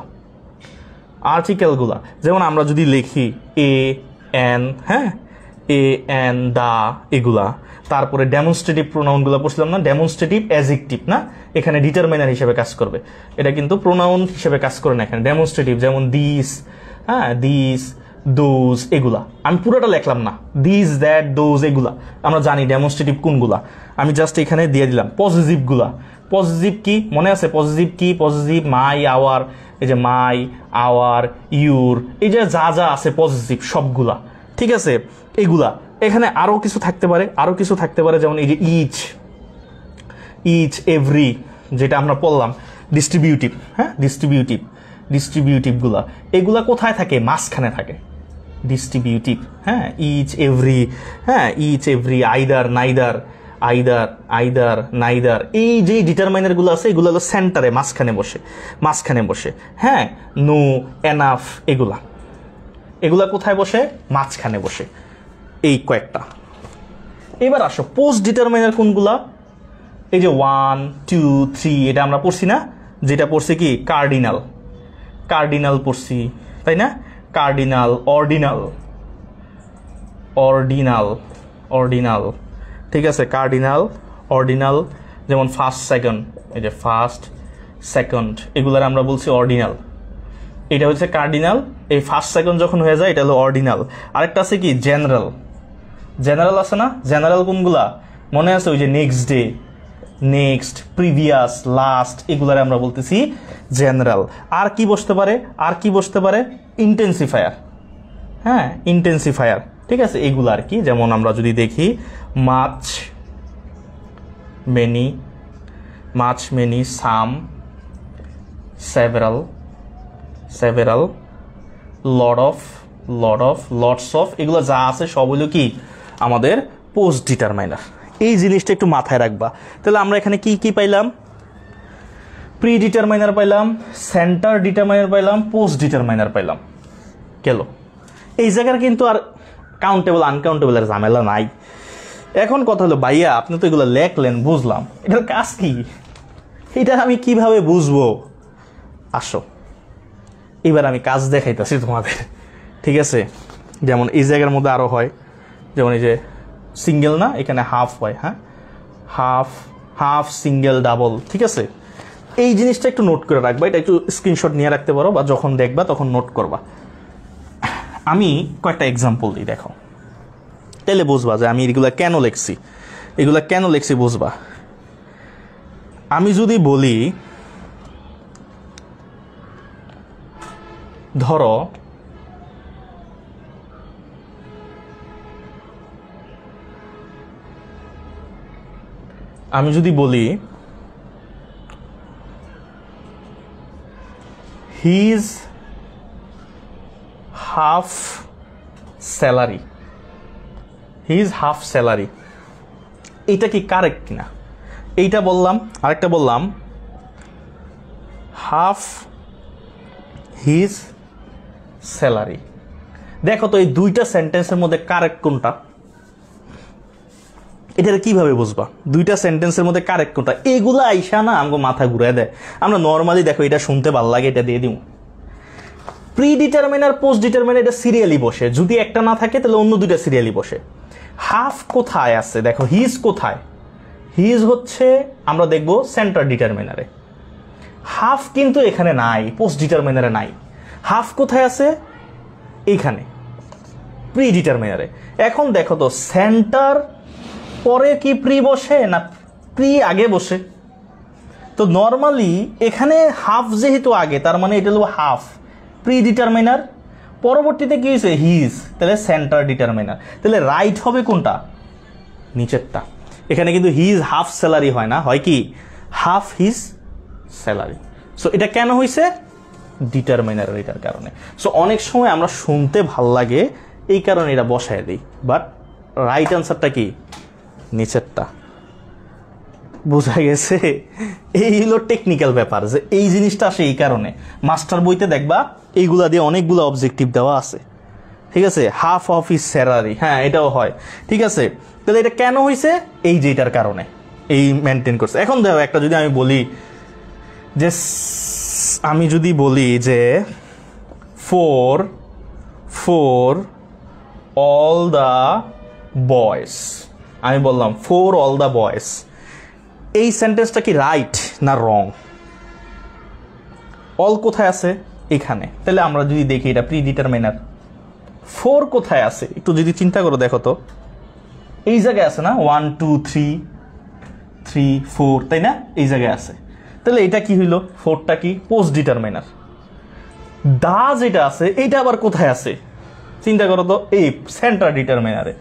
আর্টিকেলগুলা। যেমন আমরা যদি লিখি এ এন, হ্যাঁ এ এন, দা এগুলা। তারপরে ডেমনস্ট্রেটিভ প্রোনাউনগুলো পড়ছিলাম না? ডেমনস্ট্রেটিভ অ্যাডজেক্টিভ না, এখানে ডিটারমাইনার হিসেবে কাজ করবে। এটা কিন্তু প্রোনাউন হিসেবে কাজ করে না এখানে, ডেমনস্ট্রেটিভ। যেমন দিস, হ্যাঁ দিস, দোজ এগুলা। আমি পুরোটা লিখলাম না, দিস, দ্যাট, দোজ এগুলা আমরা জানি ডেমনস্ট্রেটিভ কোনগুলা, আমি জাস্ট এখানে দিয়ে দিলাম। পজিটিভগুলা, পজিটিভ কি মনে আছে? পজিটিভ কি? পজিটিভ মাই, আওয়ার, এই যে মাই, আওয়ার, ইউর, এই যে যা যা আছে পজিটিভ সবগুলা, ঠিক আছে? এগুলা এখানে আরো কিছু থাকতে পারে, আরো কিছু থাকতে পারে, যেমন এই যে ইচ, ইচ, এভরি যেটা আমরা পড়লাম, ডিস্ট্রিবিউটিভ, হ্যাঁ ডিস্ট্রিবিউটিভ, ডিস্ট্রিবিউটিভগুলা এগুলা কোথায় থাকে? মাঝখানে থাকে, ডিস্ট্রিবিউটিভ, হ্যাঁ ইচ, এভরি, হ্যাঁ each, every, either, neither, either, either, neither, এই যে ডিটারমাইনারগুলো আছে এগুলো হলো সেন্টারে, মাঝখানে বসে, মাঝখানে বসে, হ্যাঁ নো, এনাফ এগুলা, এগুলা কোথায় বসে? মাঝখানে বসে। এই কয়েকটা। এবার আসো পোস্ট ডিটারমাইনার কোনগুলা? এই যে 1, 2, 3 এটা আমরা পড়ছি না? যেটা পড়ছি কি? কার্ডিনাল, কার্ডিনাল পড়ছি, তাই না? কার্ডিনাল, অর্ডিনাল, অর্ডিনাল, অর্ডিনাল, ঠিক আছে? কার্ডিনাল, অর্ডিনাল, যেমন ফার্স্ট, সেকেন্ড, এই যে ফার্স্ট, সেকেন্ড এগুলার আমরা বলছি অর্ডিনাল। এটা হচ্ছে কার্ডিনাল। এই ফার্স্ট, সেকেন্ড যখন হয়ে যায় এটা হলো অর্ডিনাল। আরেকটা আছে কি? জেনারেল, জেনারেল আছে না? জেনারেল কোনগুলা মনে আছে? ওই যে next day, next, previous, last এগুলারে আমরা বলতেছি জেনারেল। আর কি বসতে পারে? আর কি বসতে পারে? ইন্টেন্সিফায়ার, হ্যাঁ ইন্টেন্সিফায়ার, ঠিক আছে? এগুলো আর কি। যেমন আমরা যদি দেখি much, many, much, many, some, several, several, lot of, lot of, lots of এগুলো যা আছে সব হলো কি? আমাদের পোস্ট ডিটারমাইনার। এই জিনিসটা একটু মাথায় রাখবা। তাহলে আমরা এখানে কি কি পাইলাম? প্রি ডিটারমাইনার পাইলাম, সেন্টার ডিটারমাইনার পাইলাম, পোস্ট ডিটারমাইনার পাইলাম। গেল। এই জায়গার কিন্তু আর কাউন্টেবল আনকাউন্টেবলের ঝামেলা নাই। এখন কথা হলো ভাইয়া আপনি তো এগুলো লেখলেন, বুঝলাম, এটার কাজ কি? এটা আমি কিভাবে বুঝবো? আসো এবার আমি কাজ দেখাইতেছি তোমাদের, ঠিক আছে? যেমন এই জায়গার মধ্যে আরো হয়, যেমন এই যে সিঙ্গেল না, এখানে হাফ হয়, হ্যাঁ হাফ, হাফ, সিঙ্গেল, ডাবল, ঠিক আছে? এই জিনিসটা একটু নোট করে রাখবা, এটা একটু স্ক্রিনশট নিয়ে রাখতে পারো, বা যখন দেখবা তখন নোট করবা। আমি কয়েকটা এক্সাম্পল দিই, দেখো, তাহলে বুঝবা যে আমি এগুলা কেন লিখছি, এগুলা কেন লিখছি বুঝবা। আমি যদি বলি ধরো আমি যদি বলি his half salary, his half salary, এইটা কি কারেক্ট কিনা? এইটা বললাম, আরেকটা বললাম হাফ হিজ স্যালারি। দেখো তো এই দুইটা সেন্টেন্সের মধ্যে কারেক্ট কোনটা? এটা কিভাবে বুঝবা দুইটা সেন্টেন্সের মধ্যে কারেক্ট কোনটা? এগুলো আইসা না আমাকে মাথা ঘুরায় দেয়। আমরা নর্মালি দেখো এটা শুনতে ভালো লাগে, এটা দিয়ে দিব। প্রি ডিটারমিনার পোস্ট ডিটারমিনার এটা সিরিয়ালি বসে, যদি একটা না থাকে তাহলে অন্য দুইটা সিরিয়ালি বসে। হাফ কোথায় আছে দেখো, হিজ কোথায়? হিজ হচ্ছে আমরা দেখব সেন্টার ডিটারমিনারে, হাফ কিন্তু এখানে নাই, পোস্ট ডিটারমিনারে নাই। হাফ কোথায় আছে? এইখানে প্রি ডিটারমিনারে। এখন দেখো তো সেন্টার পরে কি প্রি বসে না প্রি আগে বসে? তো নর্মালি এখানে হাফ যেহেতু আগে, তার মানে এটা হলো হাফ প্রি ডিটারমিনার, পরবর্তীতে কি হয়েছে হিজ, তাহলে সেন্টার ডিটারমিনার। তাহলে রাইট হবে কোনটা? নিচেরটা। এখানে কিন্তু হিজ হাফ স্যালারি হয় না, হয় কি হাফ হিজ স্যালারি। সো এটা কেন হয়েছে? ডিটারমিনার এটার কারণে। সো অনেক সময় আমরা শুনতে ভাল লাগে এই কারণে এটা বসায় দিই, বাট রাইট অ্যান্সারটা কি? নিচেরটা। বোঝা গেছে? এই হলো টেকনিক্যাল ব্যাপার, যে এই জিনিসটা আসে এই কারণে। মাস্টার বইতে দেখবা এইগুলা দিয়ে অনেকগুলো অবজেক্টিভ দেওয়া আছে, ঠিক আছে? হাফ অফ হিজ স্যালারি, হ্যাঁ এটাও হয়, ঠিক আছে? তাহলে এটা কেন হয়েছে? এই যে এটার কারণে এই মেনটেন করছে। এখন দেখো একটা যদি আমি বলি যে, আমি যদি বলি যে ফর অল দ্য বয়েজ, আমি বললাম ফর অল দ্য বয়েজ, এই সেন্টেন্সটা কি রাইট না রং? অল কোথায় আছে? এখানে। তাহলে আমরা যদি দেখি এটা প্রি ডিটারমিনার। ফোর কোথায় আছে একটু যদি চিন্তা করো, দেখো তো এই জায়গায় আছে না, 1 2 3 3 4, তাই না? এই জায়গায় আছে। তাহলে এটা কি হইল? ফোরটা কি? Post determiner. দা যেটা আছে এটা আবার কোথায় আছে? চিন্তা করো তো, এই সেন্টার ডিটারমিনারে।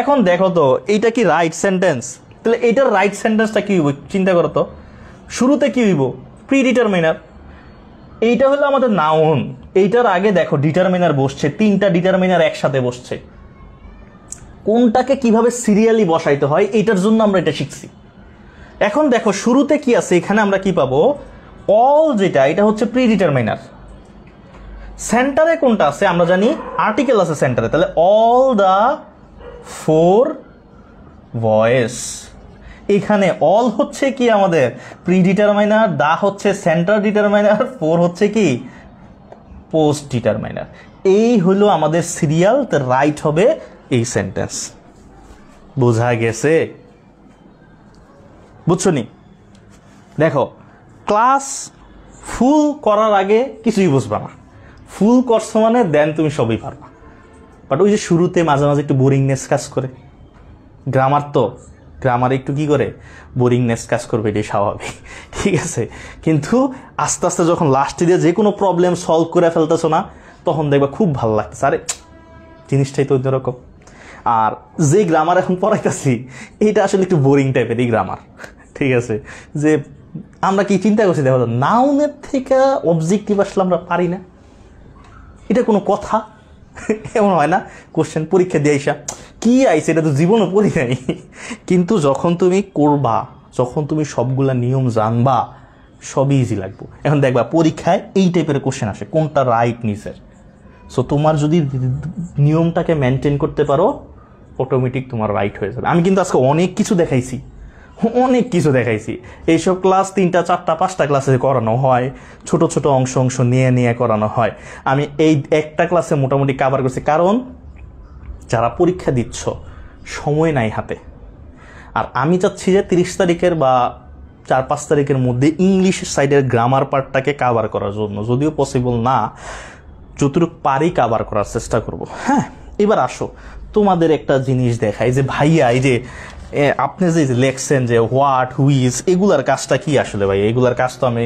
এখন দেখো তো এইটা কি রাইট সেন্টেন্স? তাহলে এটার রাইট সেন্টেন্সটা কি হইব? চিন্তা করো তো, শুরুতে কি হইব? Pre determiner. এইটা হলো আমাদের নাউন, এইটার আগে দেখো ডিটারমিনার বসছে, তিনটা ডিটারমিনার একসাথে বসছে। কোনটাকে কিভাবে সিরিয়ালি বসাইতে হয় এটার জন্য আমরা এটা শিখছি। এখন দেখো শুরুতে কি আছে, এখানে আমরা কি পাবো? অল যেটা, এটা হচ্ছে প্রি ডিটারমিনার। সেন্টারে কোনটা আছে? আমরা জানি আর্টিকেল আছে সেন্টারে, তাহলে অল দা ফোর ভয়েস। এখানে অল হচ্ছে কি আমাদের প্রি ডিটারমিনার, দা হচ্ছে সেন্টার ডিটারমিনার, ফোর হচ্ছে কি পোস্ট ডিটারমিনার। এই হলো আমাদের সিরিয়াল, তো রাইট হবে এই সেন্টেন্স। বোঝা গেছে? বুঝছো নি? দেখো ক্লাস ফুল করার আগে কিছুই বুঝবা না, ফুল করছো মানে দেন তুমি সবই পারবা। বাট ওই যে শুরুতে মাঝে মাঝে একটু বোরিংনেস কাজ করে, গ্রামার তো, গ্রামারে একটু কি করে বোরিংনেস কাজ করবে, এটাই স্বাভাবিক, ঠিক আছে? কিন্তু আস্তে আস্তে যখন লাস্টে দিয়ে যে কোনো প্রবলেম সলভ করে ফেলতেছো না, তখন দেখবা খুব ভালো লাগতেছে, আরে জিনিসটাই তো অন্যরকম। আর যে গ্রামার এখন পড়াইতেছি এটা আসলে একটু বোরিং টাইপেরই গ্রামার, ঠিক আছে? যে আমরা কি চিন্তা করছি, দেখো নাউনের থেকে অবজেক্টিভ আসলে আমরা পারি না, এটা কোনো কথা? এমন হয় না? কোশ্চেন পরীক্ষা দিয়ে আইসা কি আইছে এটা তো জীবনও পড়ি নাই, কিন্তু যখন তুমি করবা, যখন তুমি সবগুলা নিয়ম জানবা, সবই ইজি লাগবে। এখন দেখবা পরীক্ষায় এই টাইপের কোশ্চেন আসে, কোনটা রাইট নিচের। সো তোমার যদি নিয়মটাকে মেনটেন করতে পারো, অটোমেটিক তোমার রাইট হয়ে যাবে। আমি কিন্তু আজকে অনেক কিছু দেখাইছি, এইসব ক্লাস 3টা 4টা 5টা ক্লাসে করানো হয়, ছোট ছোট অংশ নিয়ে করানো হয়। আমি এই একটা ক্লাসে মোটামুটি কভার করছি, কারণ যারা পরীক্ষা দিচ্ছ সময় নাই হাতে। আর আমি চাচ্ছি যে 30 তারিখের বা 4-5 তারিখের মধ্যে ইংলিশ সাইডের গ্রামার পার্টটাকে কভার করার জন্য, যদিও পসিবল না, যতটুকু পারি কভার করার চেষ্টা করব। হ্যাঁ, এবার আসো তোমাদের একটা জিনিস দেখাই, যে ভাইয়া এই যে আপনি যে লেখছেন যে হোয়াট, হুইজ, এগুলার কাজটা কি আসলে ভাই? এগুলার কাজ তো আমি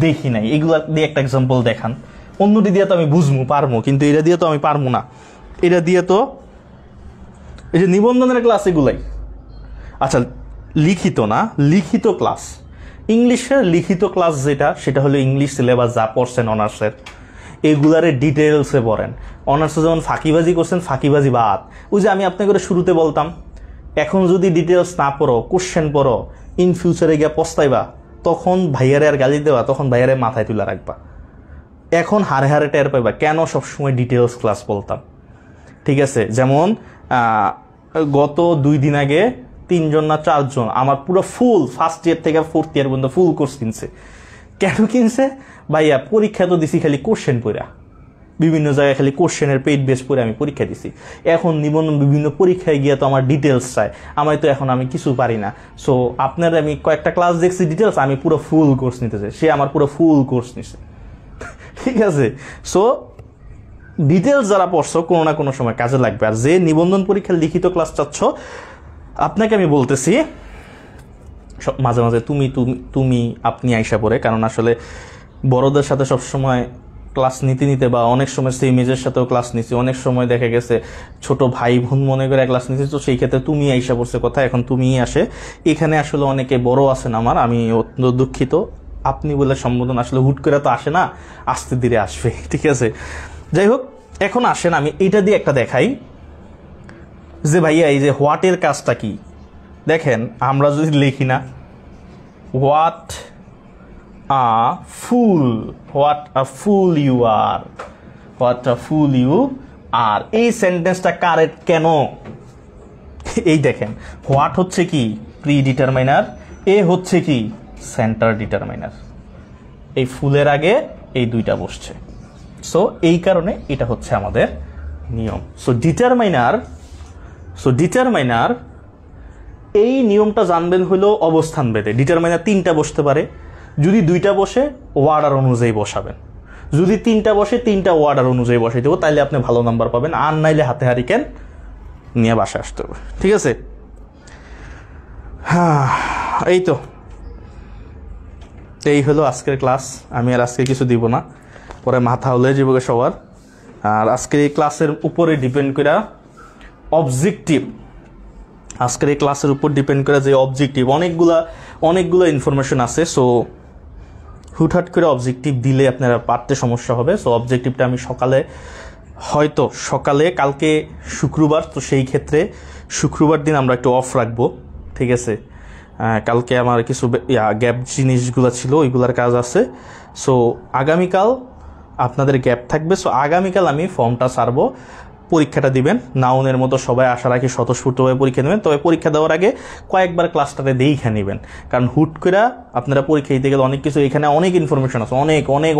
দেখি নাই, এগুলার দিয়ে একটা এক্সাম্পল দেখান। অন্যটি দিয়ে তো আমি বুঝবো পারবো, কিন্তু এটা দিয়ে তো আমি পারবো না। এটা দিয়ে তো এই যে নিবন্ধনের ক্লাস এগুলাই। আচ্ছা লিখিত না, লিখিত ক্লাস, ইংলিশের লিখিত ক্লাস যেটা, সেটা হলো ইংলিশ সিলেবাস যা পড়ছেন অনার্সের, এগুলারে ডিটেলসে পড়েন। অনার্সে যেমন ফাঁকিবাজি করছেন, ফাঁকিবাজি বাদ। ওই যে আমি আপনাকে শুরুতে বলতাম, এখন যদি ডিটেলস না পড়ো, কোশ্চেন পড়ো, ইন ফিউচারে গিয়ে পস্তাইবা, তখন ভাইয়ারে আর গালি দেওয়া, তখন ভাইয়ারে মাথায় তুলে রাখবা। এখন হারে হারে টের পাইবা কেন সবসময় ডিটেলস ক্লাস বলতাম। ঠিক আছে, যেমন গত 2 দিন আগে 3 জন না 4 জন আমার পুরো ফুল ফার্স্ট ইয়ার থেকে 4th ইয়ার পর্যন্ত ফুল কোর্স কিনছে। কেন কিনছে? ভাইয়া পরীক্ষা তো দিছি খালি কোশ্চেন পড়া, বিভিন্ন জায়গায় খালি কোশ্চেনের পেইড বেস পড়ে আমি পরীক্ষা দিছি। এখন নিবন্ধন বিভিন্ন পরীক্ষায় গিয়ে তো আমার ডিটেলস চাই, আমি কিছু পারি না। সো আপনার আমি কয়েকটা ক্লাস দেখছি ডিটেলস, আমি পুরো ফুল কোর্স নিতে চাই, সে আমার পুরো ফুল কোর্স নিছে। ঠিক আছে, সো ডিটেলস যারা পড়ছো কোনো না কোনো সময় কাজে লাগবে। আর যে নিবন্ধন পরীক্ষার লিখিত ক্লাস চাচ্ছ, আপনাকে আমি বলতেছি মাঝে মাঝে তুমি আপনি আইসা পড়ে, কারণ আসলে বড়দের সাথে সবসময় ক্লাস নিতে বা অনেক সময় সেই মেজের সাথেও ক্লাস নিচ্ছি, অনেক সময় দেখা গেছে ছোট ভাই বোন মনে করে ক্লাস নিচ্ছি, তো সেই ক্ষেত্রে তুমি আইসা পড়ছে কথা, এখন তুমিই আসে। এখানে আসলে অনেকে বড় আছেন আমার, আমি অত্যন্ত দুঃখিত। আপনি বলে সম্বোধন আসলে হুট করে তো আসে না, আস্তে ধীরে আসবে। ঠিক আছে, যাই হোক, এখন আসেন আমি এইটা দিয়ে একটা দেখাই যে ভাইয়া এই যে হোয়াটের কাজটা কি। দেখেন, আমরা যদি লিখি না what a fool you are, what a fool you are, এই সেন্টেন্সটা কারেক্ট কেন? এই দেখেন, হোয়াট হচ্ছে কি প্রি ডিটারমাইনার, এ হচ্ছে কি সেন্টার ডিটারমাইনার, এই ফুলের আগে এই দুইটা বসছে। সো এই কারণে এটা হচ্ছে আমাদের নিয়ম। সো ডিটারমাইনার এই নিয়মটা জানবেন হলো অবস্থান ভেদে। ডিটারমাইনার 3টা বসতে পারে, যদি 2টা বসে ওয়ার্ডার অনুযায়ী বসাবেন, যদি 3টা বসে 3টা ওয়ার্ডার অনুযায়ী বসাই দেবো, তাইলে আপনি ভালো নাম্বার পাবেন। আর নাইলে হাতে হারিকেন নিয়ে বাসায় আসতে হবে। ঠিক আছে, হ্যাঁ এই তো, এই হলো আজকের ক্লাস। আমি আর আজকে কিছু দিব না, পরে মাথা হলে যাবো সবার। আর আজকের এই ক্লাসের উপরে ডিপেন্ড করে অবজেক্টিভ, আজকের এই ক্লাসের উপর ডিপেন্ড করে যে অবজেক্টিভ, অনেকগুলো ইনফরমেশন আছে। সো হুটহাট করে অবজেক্টিভ দিলে আপনারা পারতে সমস্যা হবে। সো অবজেক্টিভটা আমি সকালে কালকে শুক্রবার, তো সেই ক্ষেত্রে শুক্রবার দিন আমরা একটু অফ রাখবো। ঠিক আছে, কালকে আমার কিছু গ্যাপ জিনিসগুলো ছিল, ওইগুলোর কাজ আছে। সো আগামীকাল আপনাদের গ্যাপ থাকবে। সো আগামীকাল আমি ফর্মটা ছাড়বো, পরীক্ষাটা দিবেন। নাউনের মতো সবাই আশা রাখি স্বতঃস্ফূর্তভাবে পরীক্ষা দেবেন, তবে পরীক্ষা দেওয়ার আগে কয়েকবার ক্লাসটাতে দেখে নেবেন, কারণ হুট করে আপনারা পরীক্ষা দিতে গেলে অনেক কিছু, এখানে অনেক ইনফরমেশন আছে,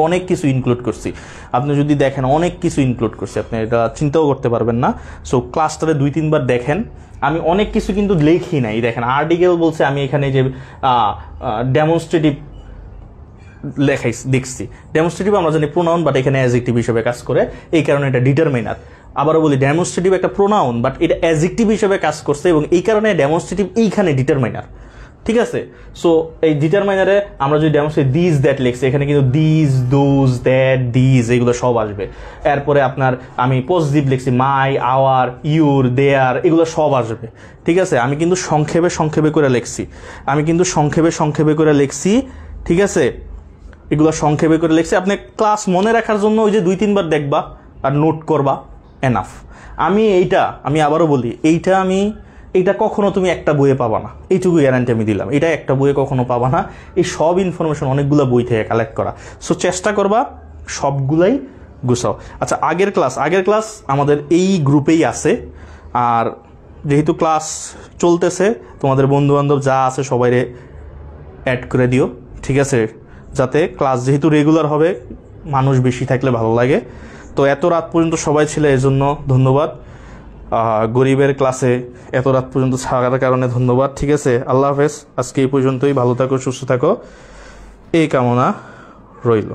অনেক কিছু ইনক্লুড করছি। আপনি যদি দেখেন অনেক কিছু ইনক্লুড করছি, আপনি এটা চিন্তাও করতে পারবেন না। সো ক্লাসটাতে 2-3 বার দেখেন। আমি অনেক কিছু কিন্তু লিখি নাই, দেখেন আর্টিকেল বলছে, আমি এখানে যে ডেমনস্ট্রেটিভ দেখছি, ডেমনস্ট্রেটিভ আমরা জানি প্রোনাউন, বাট এখানে অ্যাডজেক্টিভ হিসেবে কাজ করে, এই কারণে এটা ডিটারমাইনার। আবারও বলি, ডেমনস্ট্রেটিভ একটা প্রোনাউন, বাট এটা অ্যাডজেক্টিভ হিসেবে কাজ করছে, এবং এই কারণে ডেমনস্ট্রেটিভ এইখানে ডিটারমাইনার। ঠিক আছে, সো এই ডিটারমাইনারে আমরা যদি ডেমনস্ট্রেট দিস দ্যাট লিখছি, এখানে কিন্তু দিস, দোজ, দ্যাট, দিস এগুলো সব আসবে। এরপরে আপনার আমি পজিটিভ লিখছি, মাই, আওয়ার, ইউর, দেয়ার, এগুলো সব আসবে। ঠিক আছে, আমি কিন্তু সংক্ষেপে করে লিখছি। ঠিক আছে, এগুলো সংক্ষেপে করে লিখছি। আপনি ক্লাস মনে রাখার জন্য ওই যে 2-3 বার দেখবা আর নোট করবা, এনাফ। আমি আবারও বলি, এইটা কখনো তুমি একটা বইয়ে পাবা না, এইটুকু গ্যারান্টি আমি দিলাম। এটা একটা বইয়ে কখনো পাবা না, এই সব ইনফরমেশন অনেকগুলো বই থেকে কালেক্ট করা। সো চেষ্টা করবা সবগুলাই গুছাও। আচ্ছা, আগের ক্লাস আমাদের এই গ্রুপেই আছে। আর যেহেতু ক্লাস চলতেছে, তোমাদের বন্ধুবান্ধব যা আছে সবাইরে অ্যাড করে দিও। ঠিক আছে, যাতে ক্লাস যেহেতু রেগুলার হবে, মানুষ বেশি থাকলে ভালো লাগে। তো এত রাত পর্যন্ত সবাই ছিল, এর জন্য ধন্যবাদ। গরিবের ক্লাসে এত রাত পর্যন্ত থাকার কারণে ধন্যবাদ। ঠিক আছে, আল্লাহ হাফেজ। আজকে এই পর্যন্তই। ভালো থাকো, সুস্থ থাকো, এই কামনা রইল।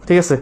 ঠিক আছে।